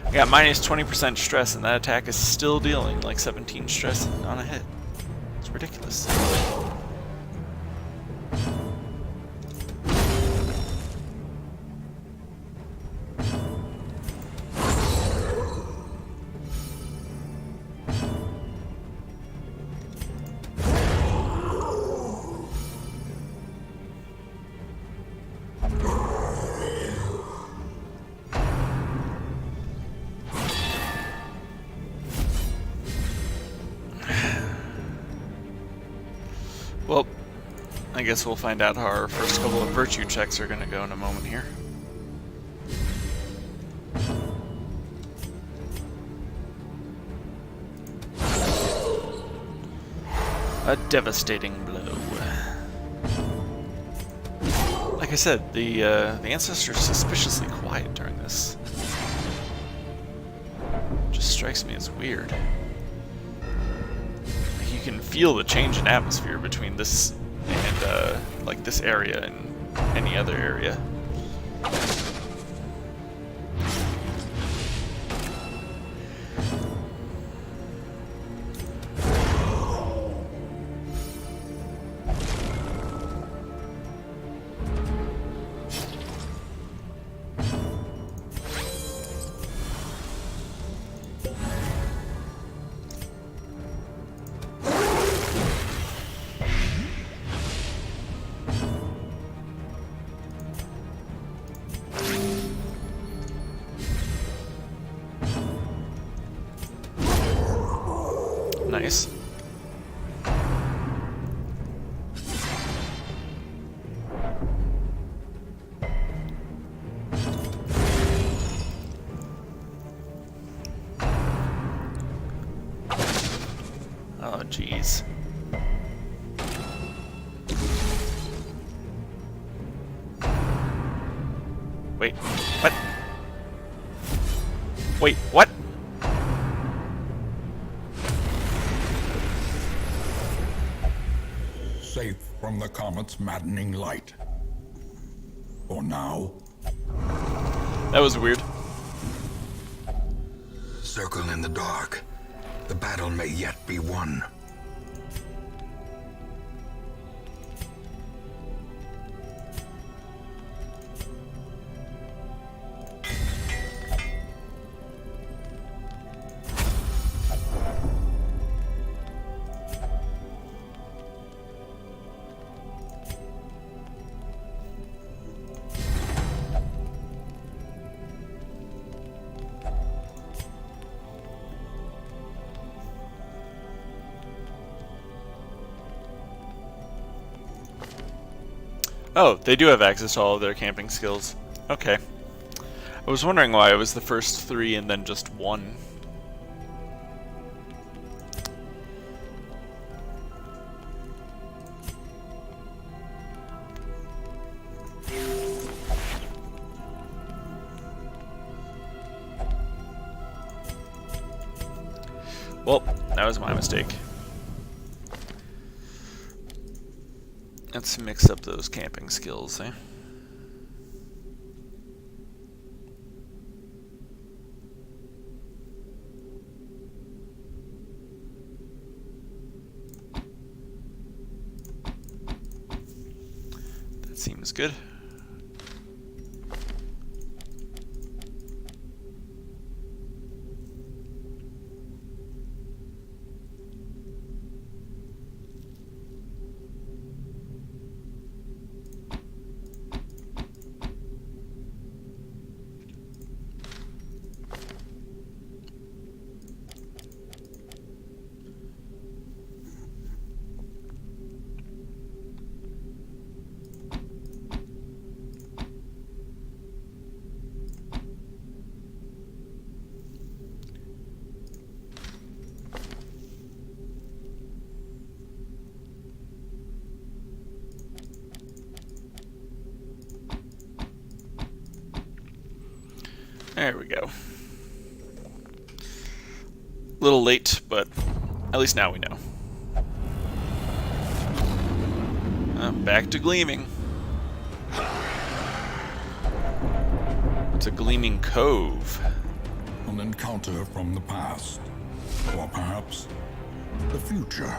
I got minus 20% stress, and that attack is still dealing like 17 stress on a hit. It's ridiculous. Well, I guess we'll find out how our first couple of virtue checks are going to go in a moment here. A devastating blow. Like I said, the ancestors suspiciously quiet during this. Just strikes me as weird. You can feel the change in atmosphere between this and like this area and any other area. Nice. Oh, jeez. Wait, what? Wait, what? Safe from the comet's maddening light. For now. That was weird. Circle in the dark. The battle may yet be won. Oh, they do have access to all of their camping skills. Okay. I was wondering why it was the first 3 and then just 1. Well, that was my mistake. Let's mix up those camping skills, eh? That seems good. There we go. A little late, but at least now we know. Back to gleaming. It's a gleaming cove. An encounter from the past. Or perhaps the future.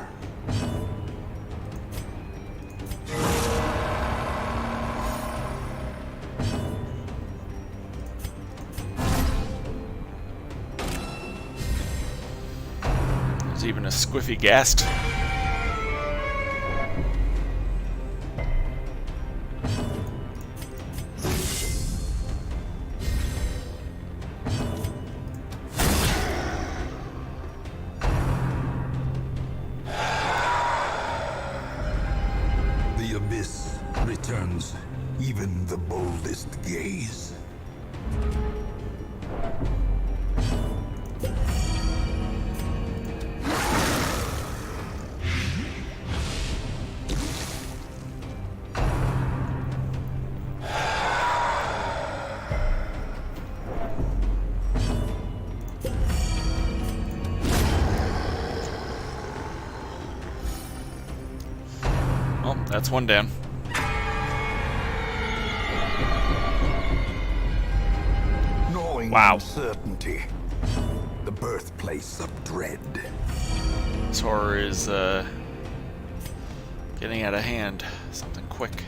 There's even a squiffy ghast. The abyss returns even the boldest gaze. Well, that's one down. Gnawing Wow. uncertainty. The birthplace of dread. This horror is getting out of hand. Something quick.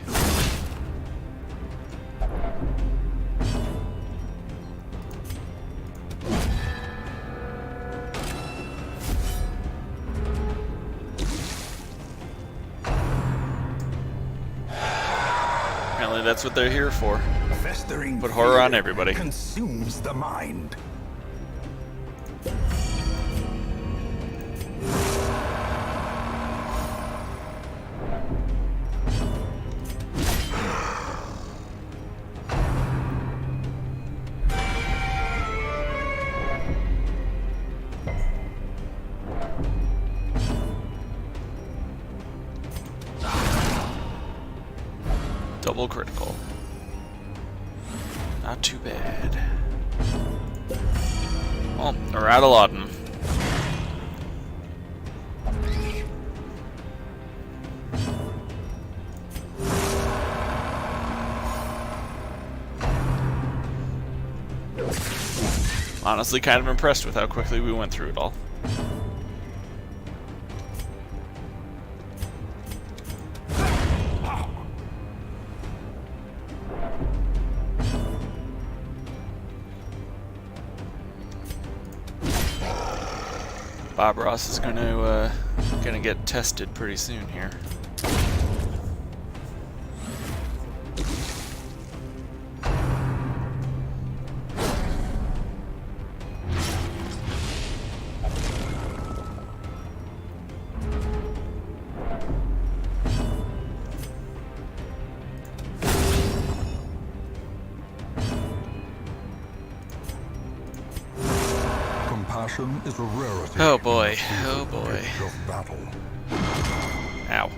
Apparently that's what they're here for. Festering Put horror on fear everybody. Consumes the mind. Double critical. Not too bad. Well, we're out of Lawton. Honestly, kind of impressed with how quickly we went through it all. Bob Ross is gonna get tested pretty soon here. Compassion is a rarity. Oh boy, in the oh boy. edge of battle. Ow.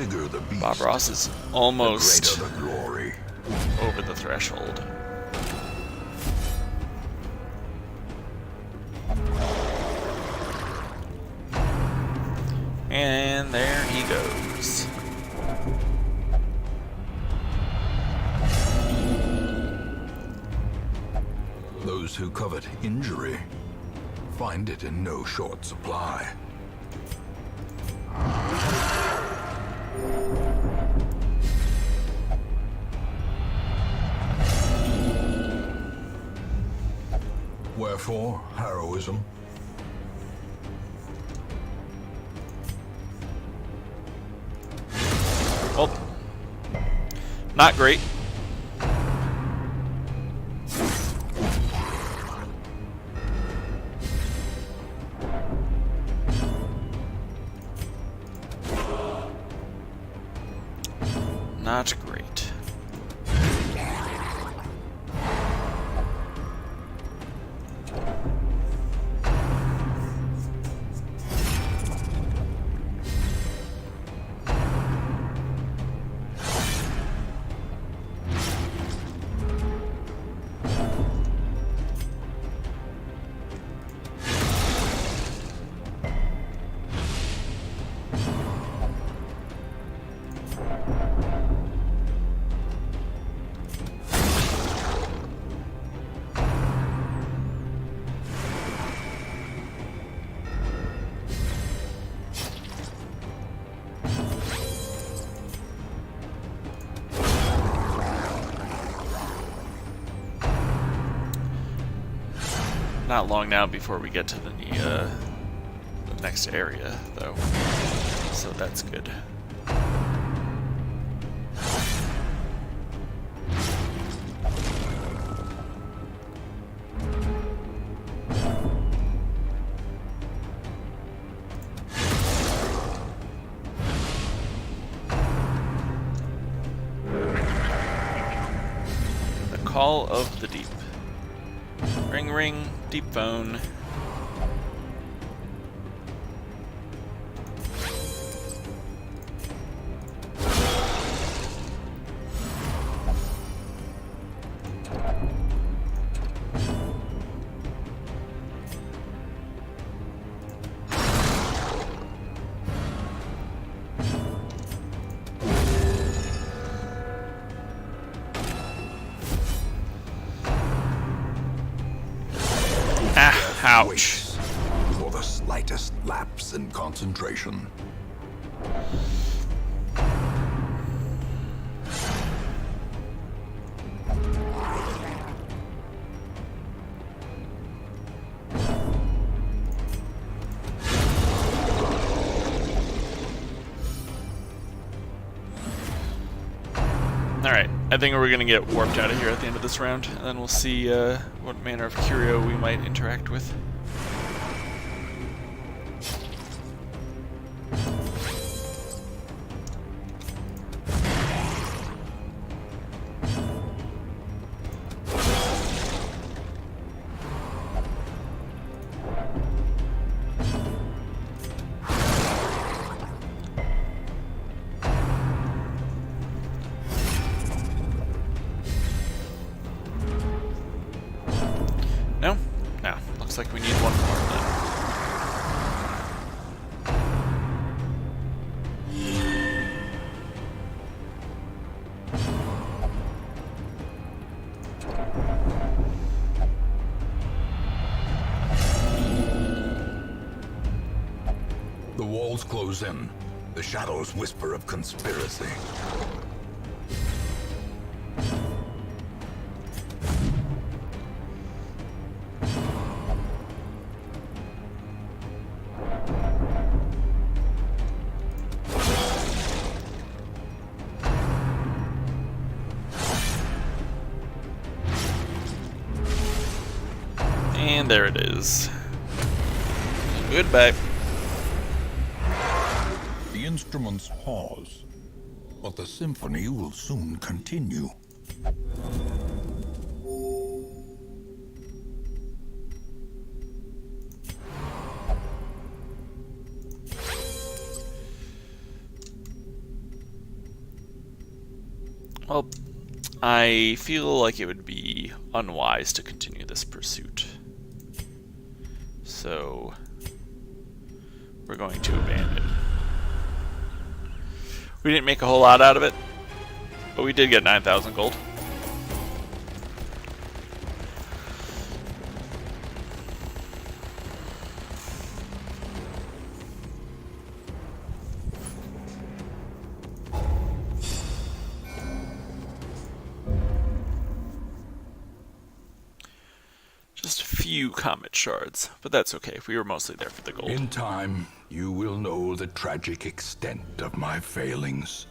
bigger the beast, Bob Ross is the almost greater the glory. over the threshold. And there he goes. Those who covet injury find it in no short supply. Wherefore, heroism? Well, not great. Not great. Not long now before we get to the next area, though, so that's good. The Call of the Deep. Ring ring, deep phone. Ouch. Waits for the slightest lapse in concentration. Alright, I think we're gonna get warped out of here at the end of this round, and then we'll see what manner of curio we might interact with. No? No. Looks like we need one more then. The walls close in. The shadows whisper of conspiracy. And there it is. Goodbye. The instruments pause, but the symphony will soon continue. Well, I feel like it would be unwise to continue this pursuit. So, we're going to abandon. We didn't make a whole lot out of it, but we did get 9,000 gold. Just a few comet shards, but that's okay. We were mostly there for the gold. In time, you will know the tragic extent of my failings.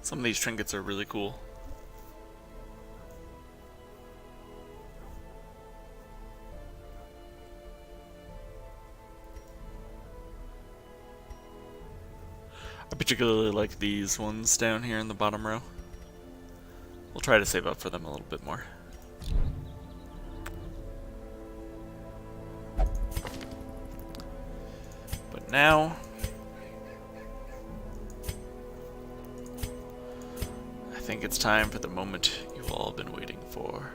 Some of these trinkets are really cool. I particularly like these ones down here in the bottom row. We'll try to save up for them a little bit more. But now, I think it's time for the moment you've all been waiting for.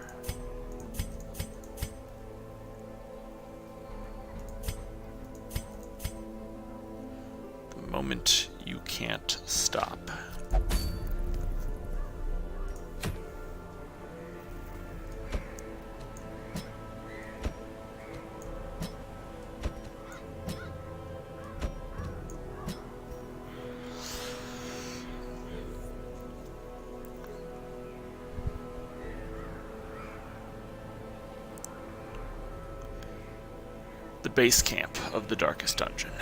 The moment you can't stop. The base camp of the Darkest Dungeon.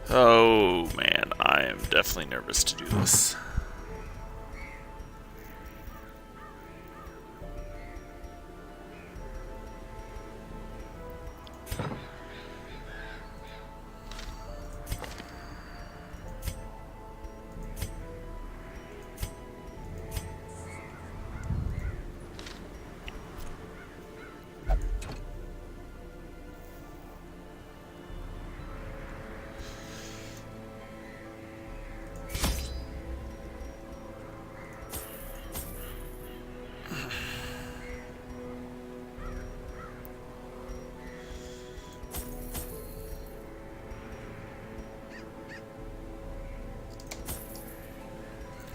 Oh man, I am definitely nervous to do this.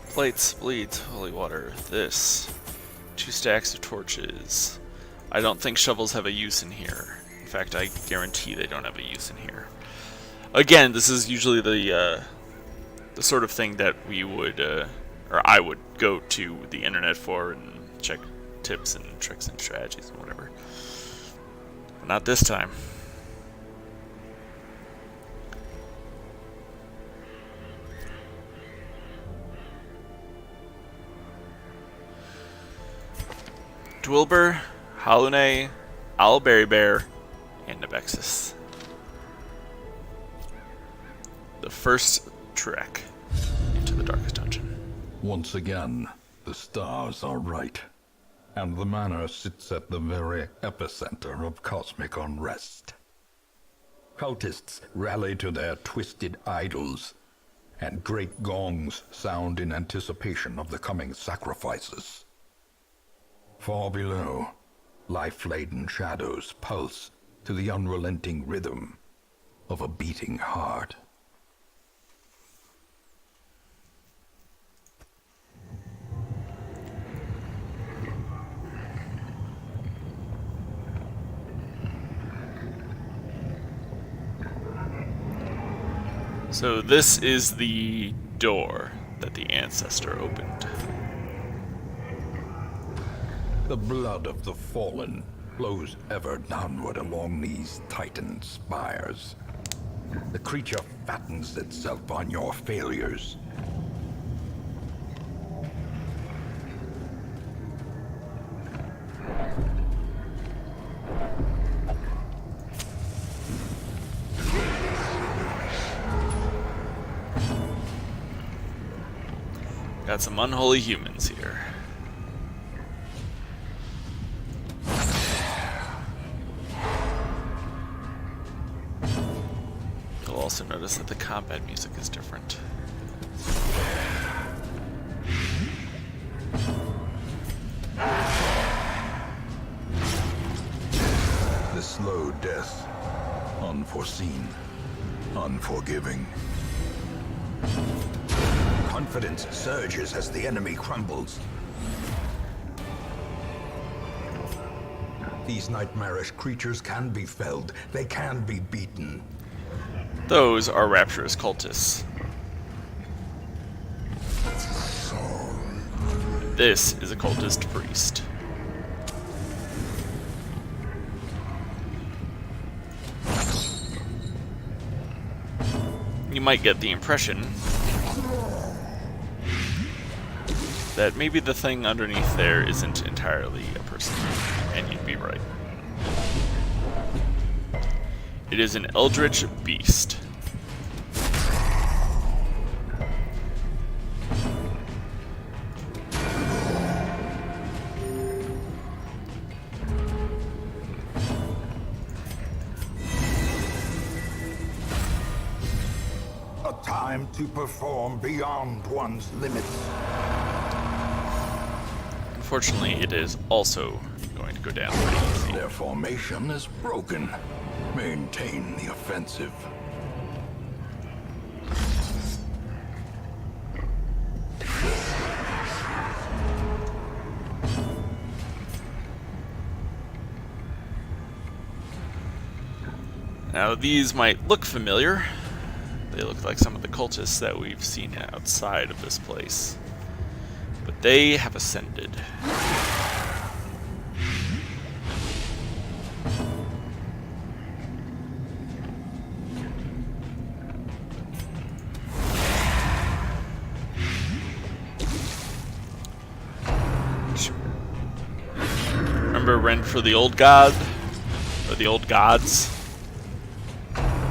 Plates, bleeds, holy water, this. 2 stacks of torches. I don't think shovels have a use in here. In fact, I guarantee they don't have a use in here. Again, this is usually the sort of thing that we would, or I would go to the internet for and check tips and tricks and strategies and whatever. But not this time. Dwilber, Halune, Owlberrybear, and Nabexis. The first trek into the Darkest Dungeon. Once again, the stars are right, and the manor sits at the very epicenter of cosmic unrest. Cultists rally to their twisted idols, and great gongs sound in anticipation of the coming sacrifices. Far below, life-laden shadows pulse to the unrelenting rhythm of a beating heart. So this is the door that the ancestor opened. The blood of the fallen flows ever downward along these titan spires. The creature fattens itself on your failures. Got some unholy humans here. You'll also notice that the combat music is different. The slow death, unforeseen, unforgiving. Confidence surges as the enemy crumbles. These nightmarish creatures can be felled. They can be beaten. Those are rapturous cultists. This is a cultist priest. You might get the impression that maybe the thing underneath there isn't entirely a person, and you'd be right. It is an eldritch beast. A time to perform beyond one's limits. Unfortunately, it is also going to go down pretty easy. Their formation is broken. Maintain the offensive. Now, these might look familiar. They look like some of the cultists that we've seen outside of this place. But they have ascended. Remember Rend for the Old God? Or the Old Gods?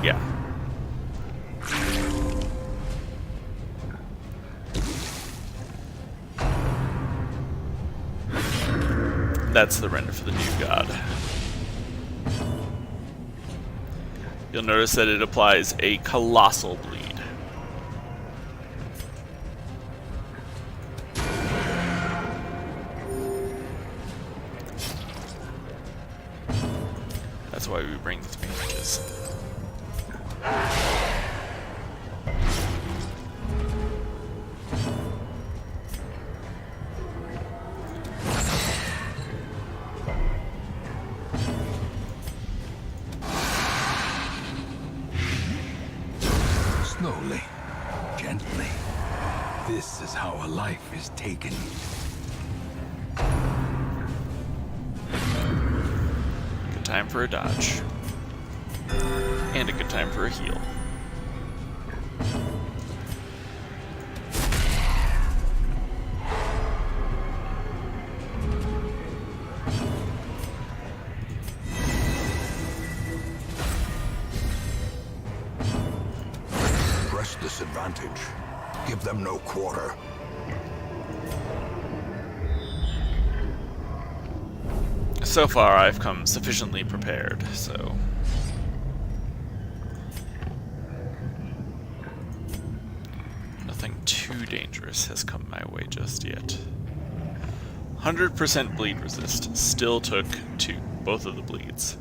Yeah. That's the render for the new god. You'll notice that it applies a colossal bleed. That's why we bring these bandages. Slowly, gently. This is how a life is taken. Good time for a dodge. And a good time for a heal. Press this advantage. Give them no quarter. So far, I've come sufficiently prepared, so... too dangerous has come my way just yet. 100% bleed resist. Still took 2. Both of the bleeds.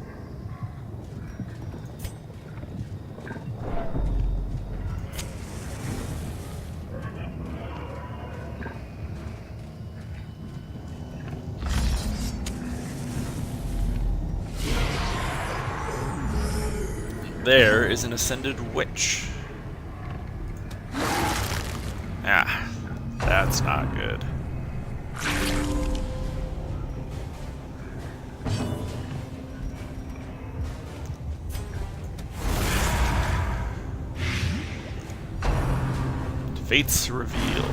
There is an ascended witch. Ah, that's not good. Fates reveal.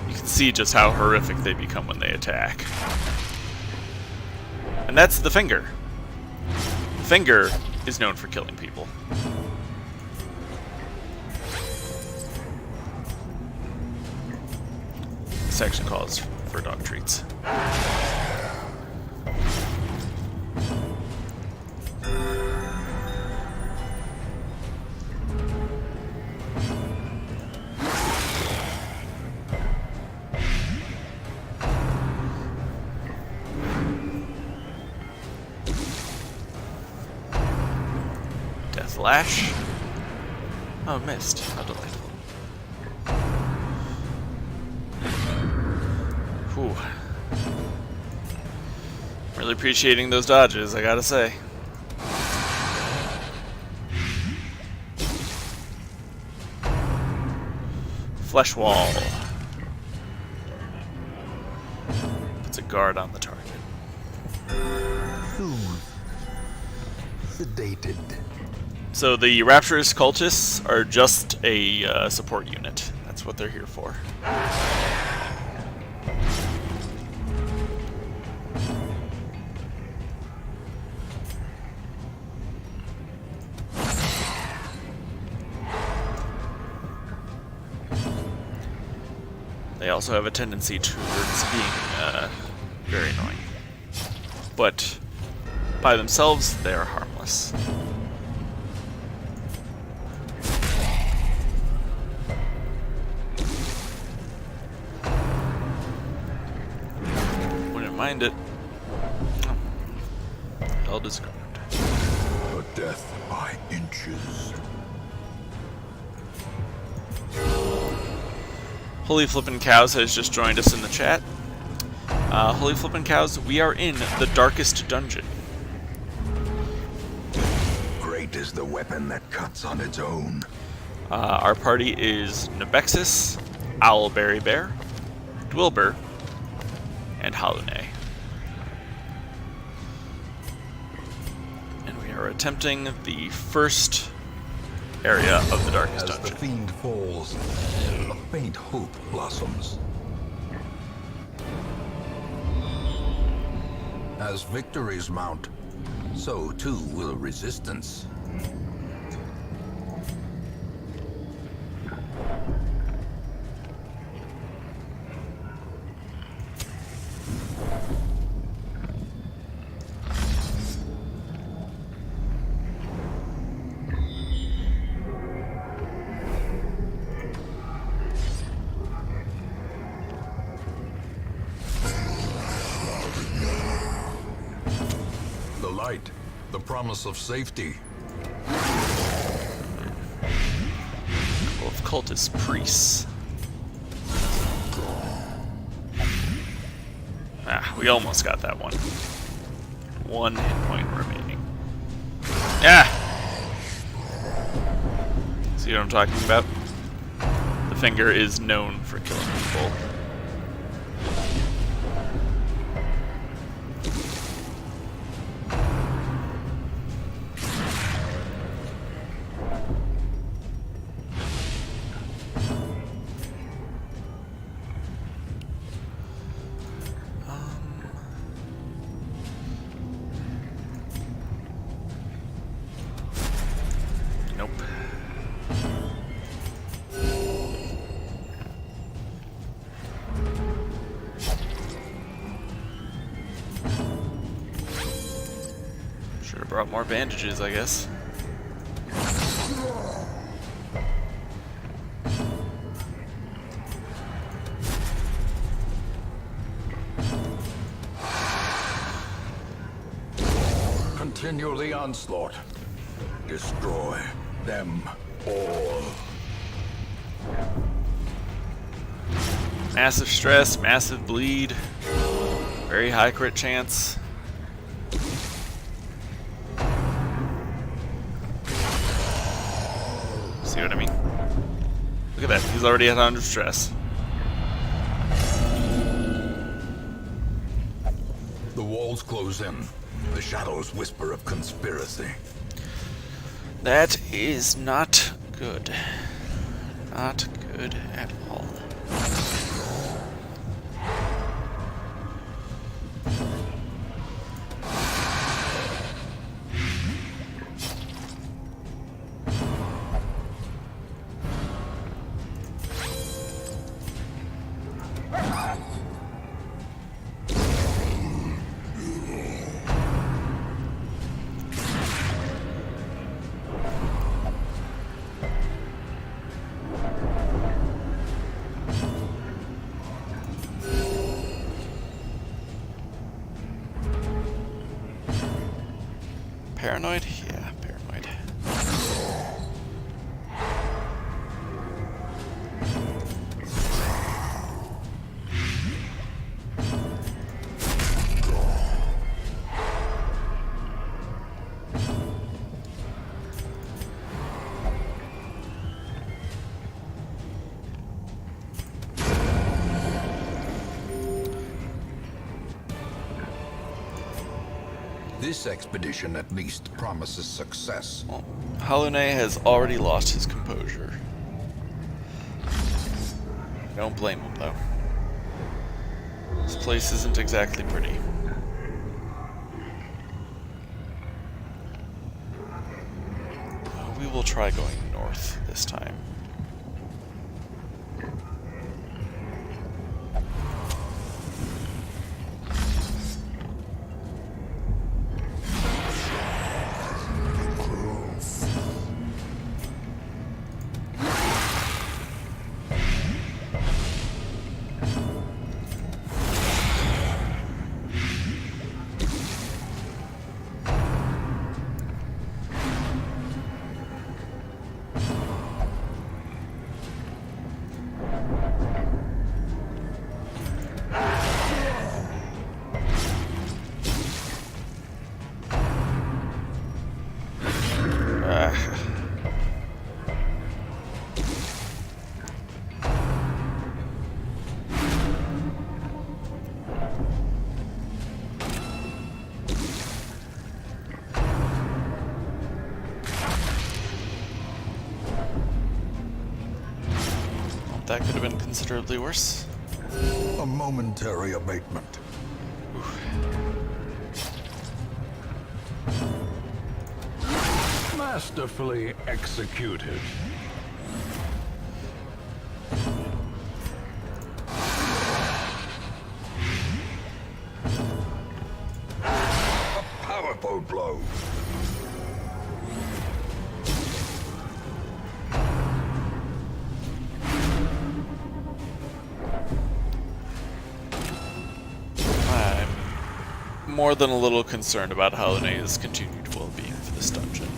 You can see just how horrific they become when they attack. And that's the Finger. The Finger is known for killing people. This section calls for dog treats. Flash. Oh, missed. How delightful. Whew. Really appreciating those dodges, I gotta say. Flesh wall. Puts a guard on the target. Sedated. So the Rapturous Cultists are just a support unit. That's what they're here for. They also have a tendency towards being very annoying. But by themselves, they are harmless. Mind it. Held is guard. A death by inches. Holy Flippin' Cows has just joined us in the chat. Holy Flippin' Cows, we are in the darkest dungeon. Great is the weapon that cuts on its own. Our party is Nabexis, Owlberry Bear, Dwilber, and Halune. And we are attempting the first area of the darkest As dungeon. the fiend falls, a faint hope blossoms. As victories mount, so too will resistance. The light, the promise of safety. Of cultist priests. Ah, we almost got that one. 1 hit point remaining. Ah! See what I'm talking about? The Finger is known for killing people. Nope. Should have brought more bandages, I guess. Continue the onslaught. Destroy them all. Massive stress, massive bleed, very high crit chance. See what I mean? Look at that, he's already at 100 stress. The walls close in. The shadows whisper of conspiracy. That is not good. Not good at all. Paranoid? Yeah, paranoid. This expedition at least promises success. Well, Halune has already lost his composure. I don't blame him, though. This place isn't exactly pretty. We will try going north this time. That could have been considerably worse. A momentary abatement. Masterfully executed. A powerful blow. I'm more than a little concerned about Halune's continued well-being for this dungeon.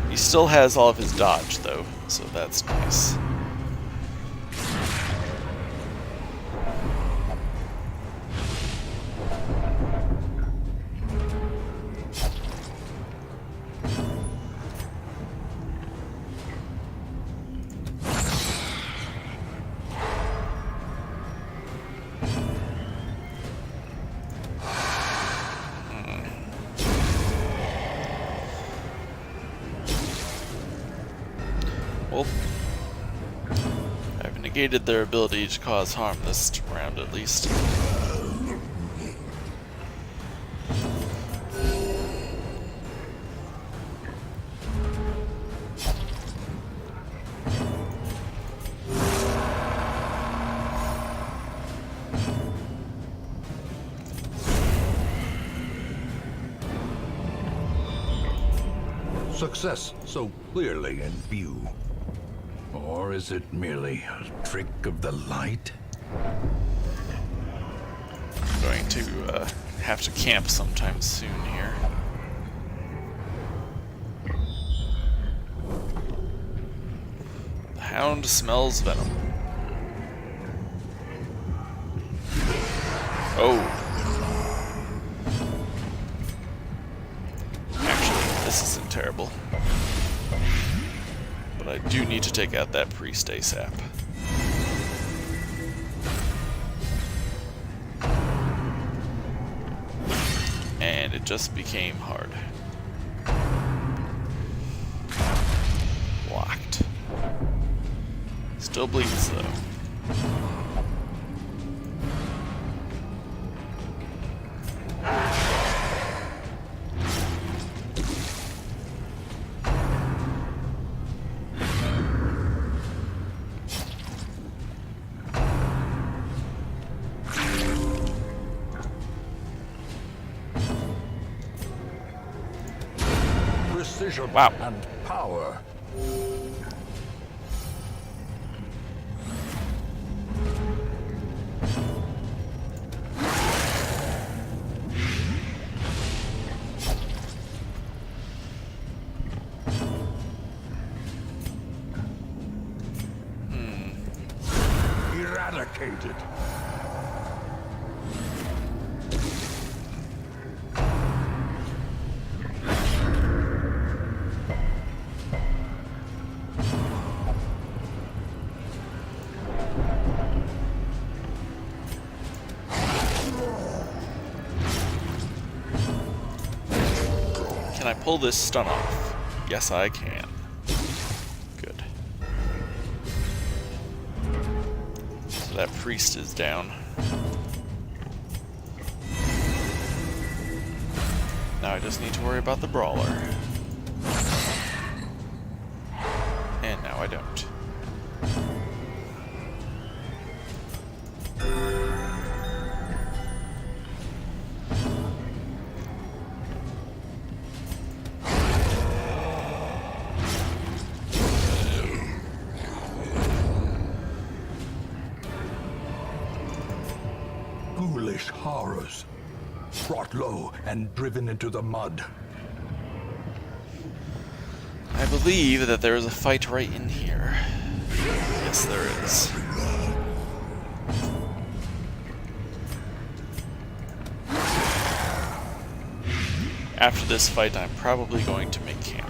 He still has all of his dodge, though, so that's nice. Well, I've negated their ability to cause harm this round at least. Success so clearly in view. Or is it merely a trick of the light? I'm going to have to camp sometime soon here. The hound smells venom. Oh. Actually, this isn't terrible. But I do need to take out that priest ASAP. And it just became hard. Locked. Still bleeds though. Precision Wow. and power. Eradicated. Can I pull this stun off? Yes, I can. Good. So that priest is down. Now I just need to worry about the brawler. And now I don't. Ghoulish horrors. Brought low and driven into the mud. I believe that there is a fight right in here. Yes, there is. After this fight, I'm probably going to make camp.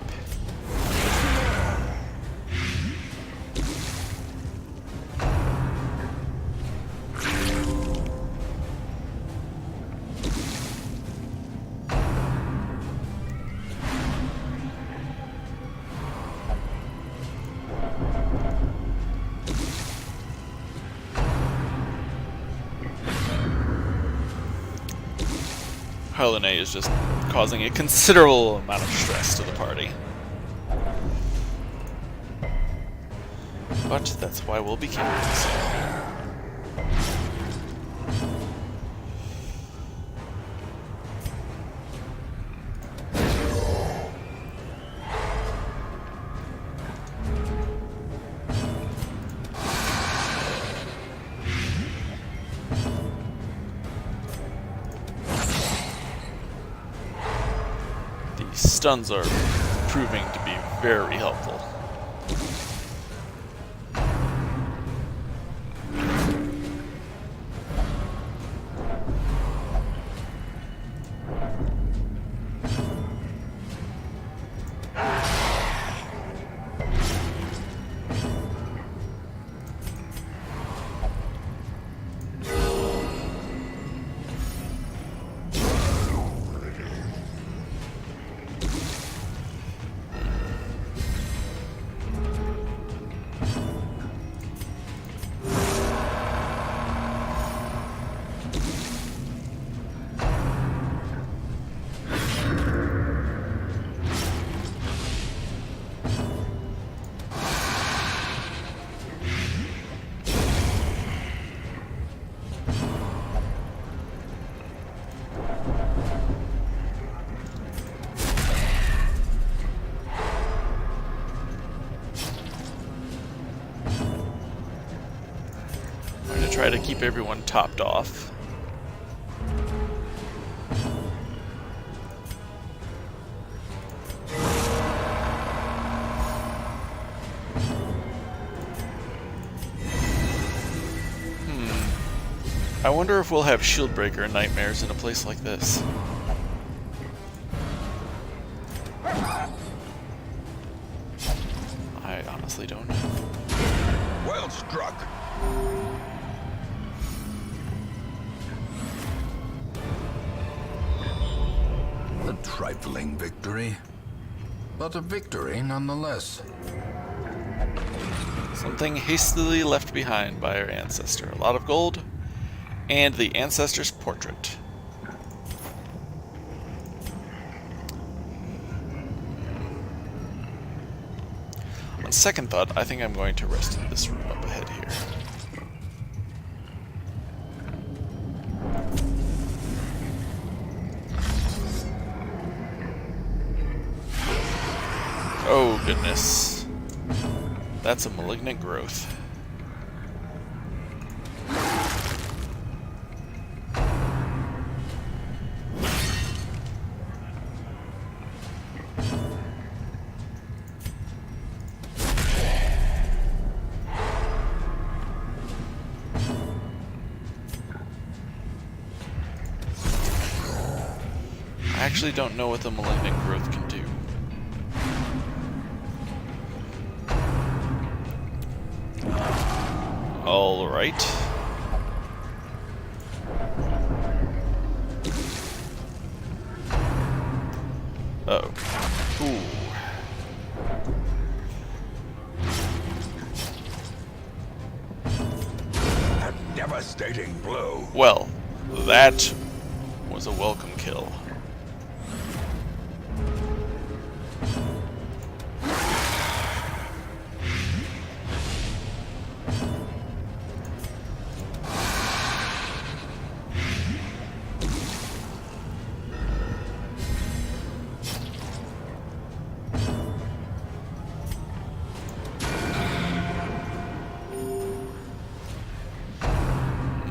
Helene is just causing a considerable amount of stress to the party. But that's why we'll be camping soon. These stuns are proving to be very helpful. try to keep everyone topped off. I wonder if we'll have Shieldbreaker nightmares in a place like this. I honestly don't know. Well struck. A trifling victory, but a victory nonetheless. Something hastily left behind by our ancestor. A lot of gold, and the ancestor's portrait. On second thought, I think I'm going to rest in this room up ahead here. Oh goodness. That's a malignant growth. I actually don't know what the malignant growth can do. All right. Uh-oh. Ooh. A devastating blow. Well, that was a welcome kill.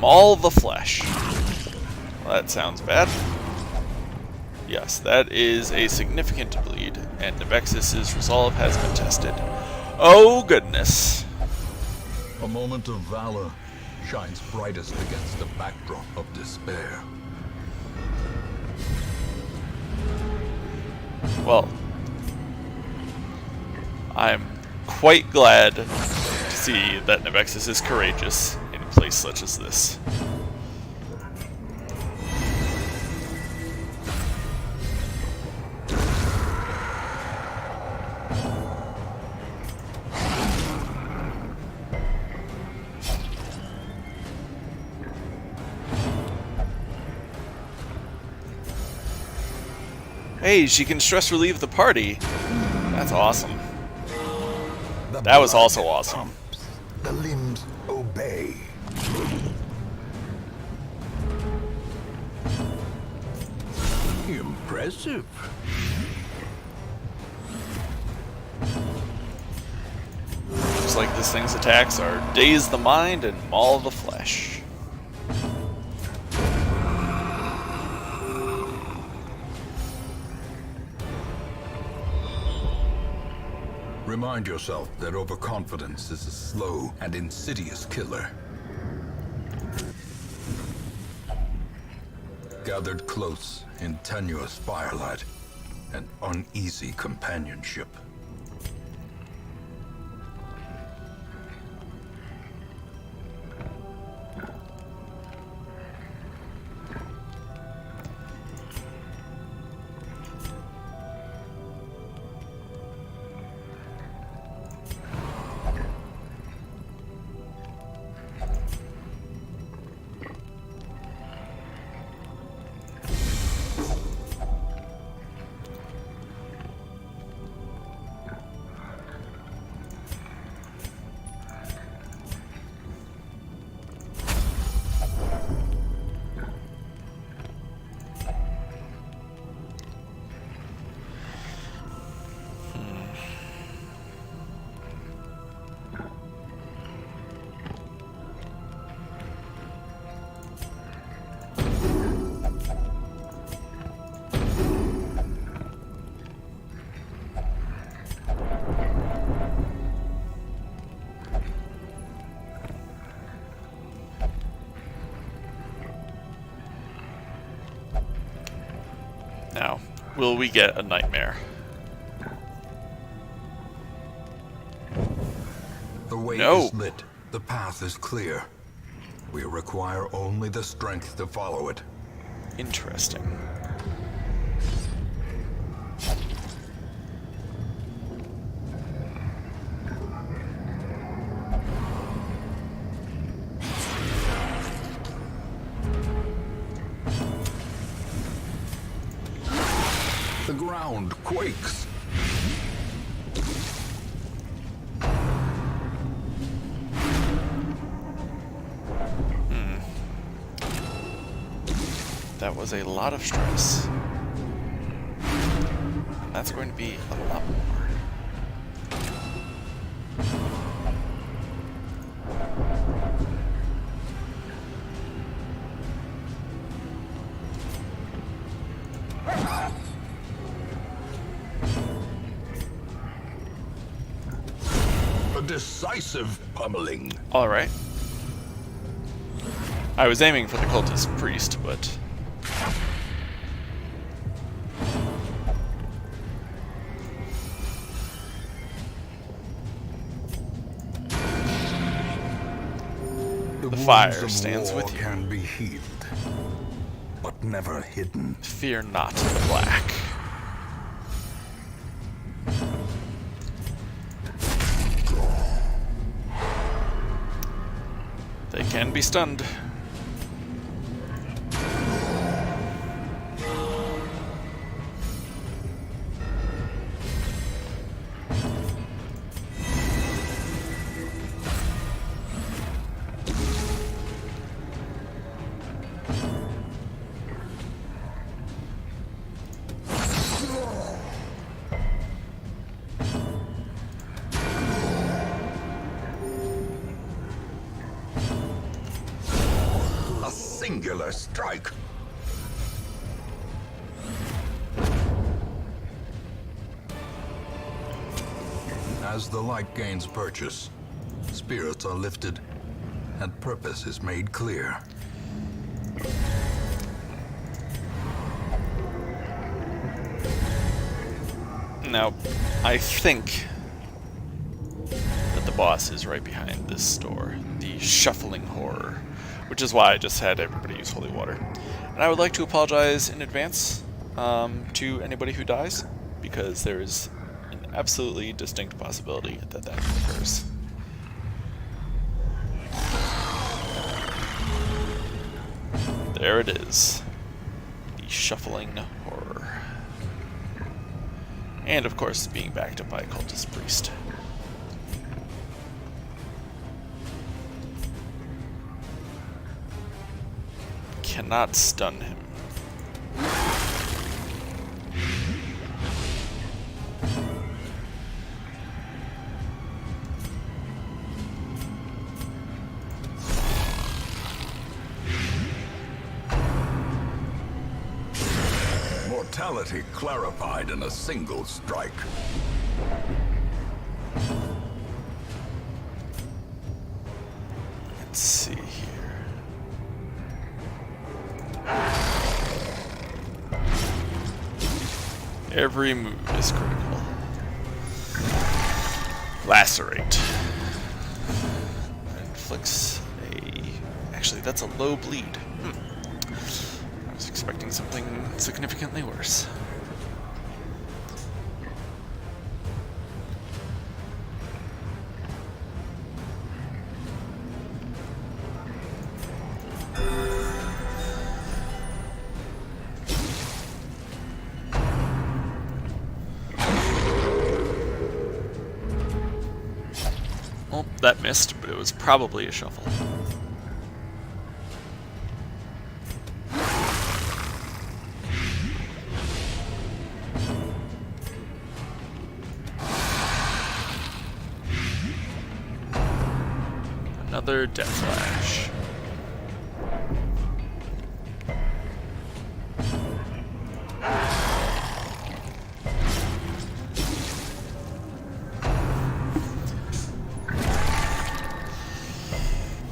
Maul the flesh. Well, that sounds bad. Yes, that is a significant bleed, and Nevexis' resolve has been tested. Oh goodness. A moment of valor shines brightest against the backdrop of despair. Well, I'm quite glad to see that Nevexis is courageous in a place such as this. Hey, she can stress relieve the party. That's awesome. That was also awesome. The limbs obey. Impressive. Looks like this thing's attacks are Daze the Mind and Maul the Flesh. Remind yourself that overconfidence is a slow and insidious killer. Gathered close in tenuous firelight and uneasy companionship. Now, will we get a nightmare? The way No. is lit. The path is clear. We require only the strength to follow it. Interesting. The ground quakes. That was a lot of stress. That's going to be a lot more. A decisive pummeling. Alright. I was aiming for the cultist priest, but... The fire wounds of stands war with you. can be healed, but never hidden. Fear not the black. They can be stunned. A singular strike. As the light gains purchase, spirits are lifted, and purpose is made clear. Now, I think that the boss is right behind this door, the Shuffling Horror, which is why I just had everybody use holy water. And I would like to apologize in advance to anybody who dies, because there is an absolutely distinct possibility that that occurs. There it is, the Shuffling Horror. And of course, being backed up by a cultist priest. Cannot stun him. Mortality clarified in a single strike. Let's see here. Every move is critical. Lacerate. Inflicts a... Actually, that's a low bleed. I was expecting something significantly worse. Well, that missed, but it was probably a shuffle. Another Death Flash.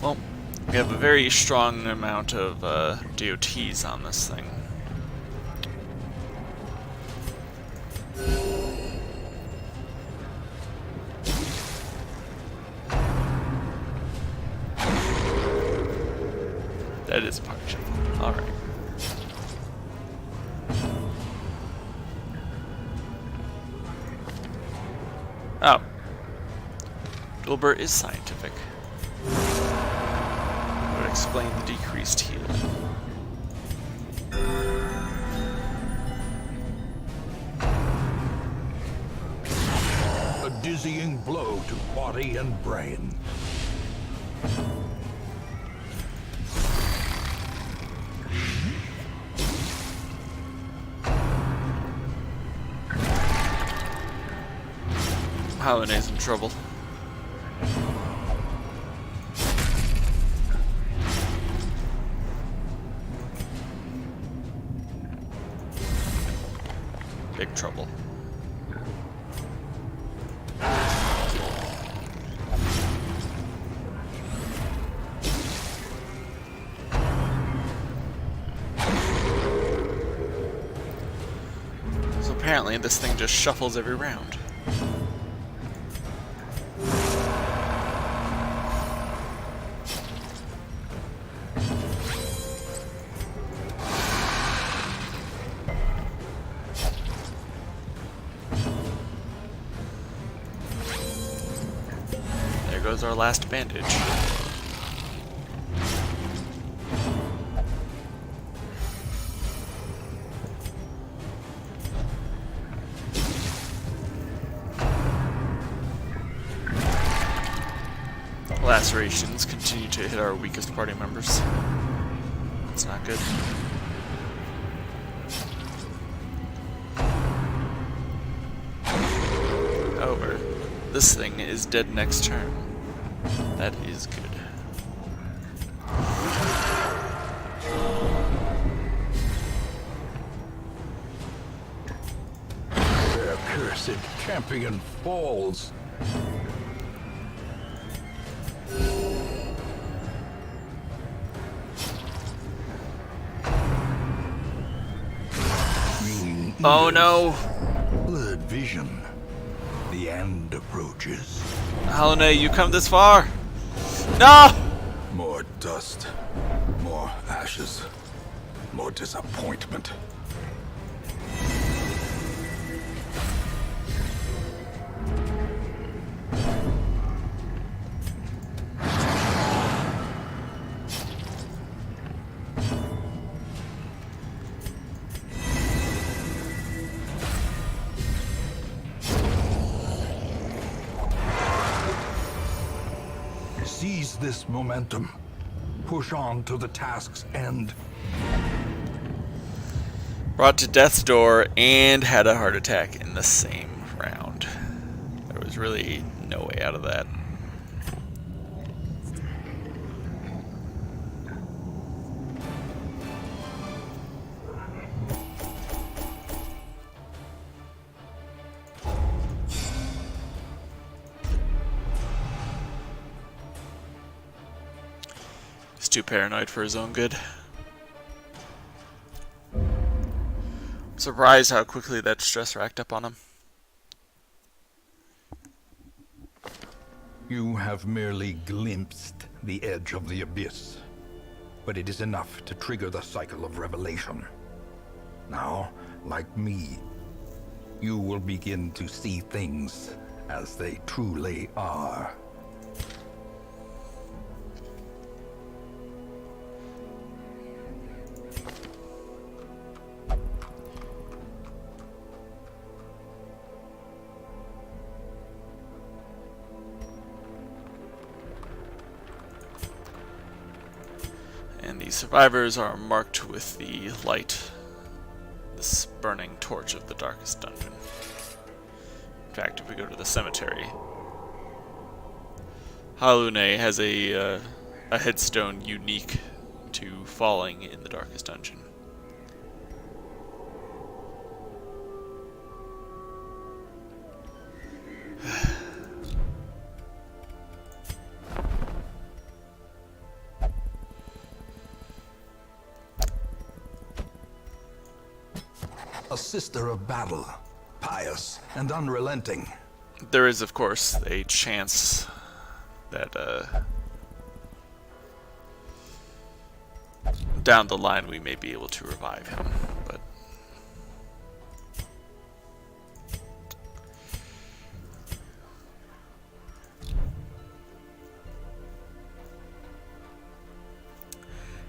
Well, we have a very strong amount of DOTs on this thing. That is a pocket shovel. Alright. Oh. Dilbert is scientific. That would explain the decreased healing. A dizzying blow to body and brain. Halunay's in trouble. Big trouble. So apparently this thing just shuffles every round. There goes our last bandage. Lacerations continue to hit our weakest party members. It's not good. However, this thing is dead next turn. That is good. Their cursed champion falls. Oh no! Blurred vision. The end approaches. Halunay, you come this far! No! More dust, more ashes, more disappointment. Seize this momentum. Push on to the task's end. Brought to death's door and had a heart attack in the same round. There was really no way out of that. He's too paranoid for his own good. I'm surprised how quickly that stress racked up on him. You have merely glimpsed the edge of the abyss, but it is enough to trigger the cycle of revelation. Now, like me, you will begin to see things as they truly are. And the survivors are marked with the light, this burning torch of the darkest dungeon. In fact, if we go to the cemetery, Halunay has a headstone unique to falling in the darkest dungeon. A sister of battle, pious and unrelenting. There is, of course, a chance that down the line we may be able to revive him, but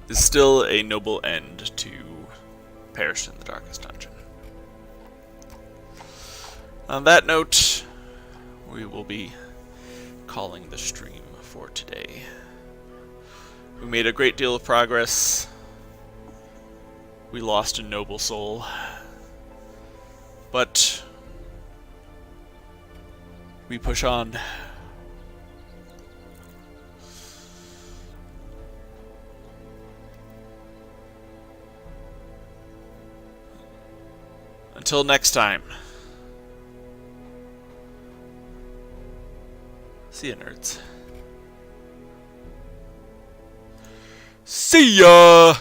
is still a noble end to perish in the darkest dungeon. On that note, we will be calling the stream for today. We made a great deal of progress. We lost a noble soul. But we push on. Until next time. See ya, nerds. See ya!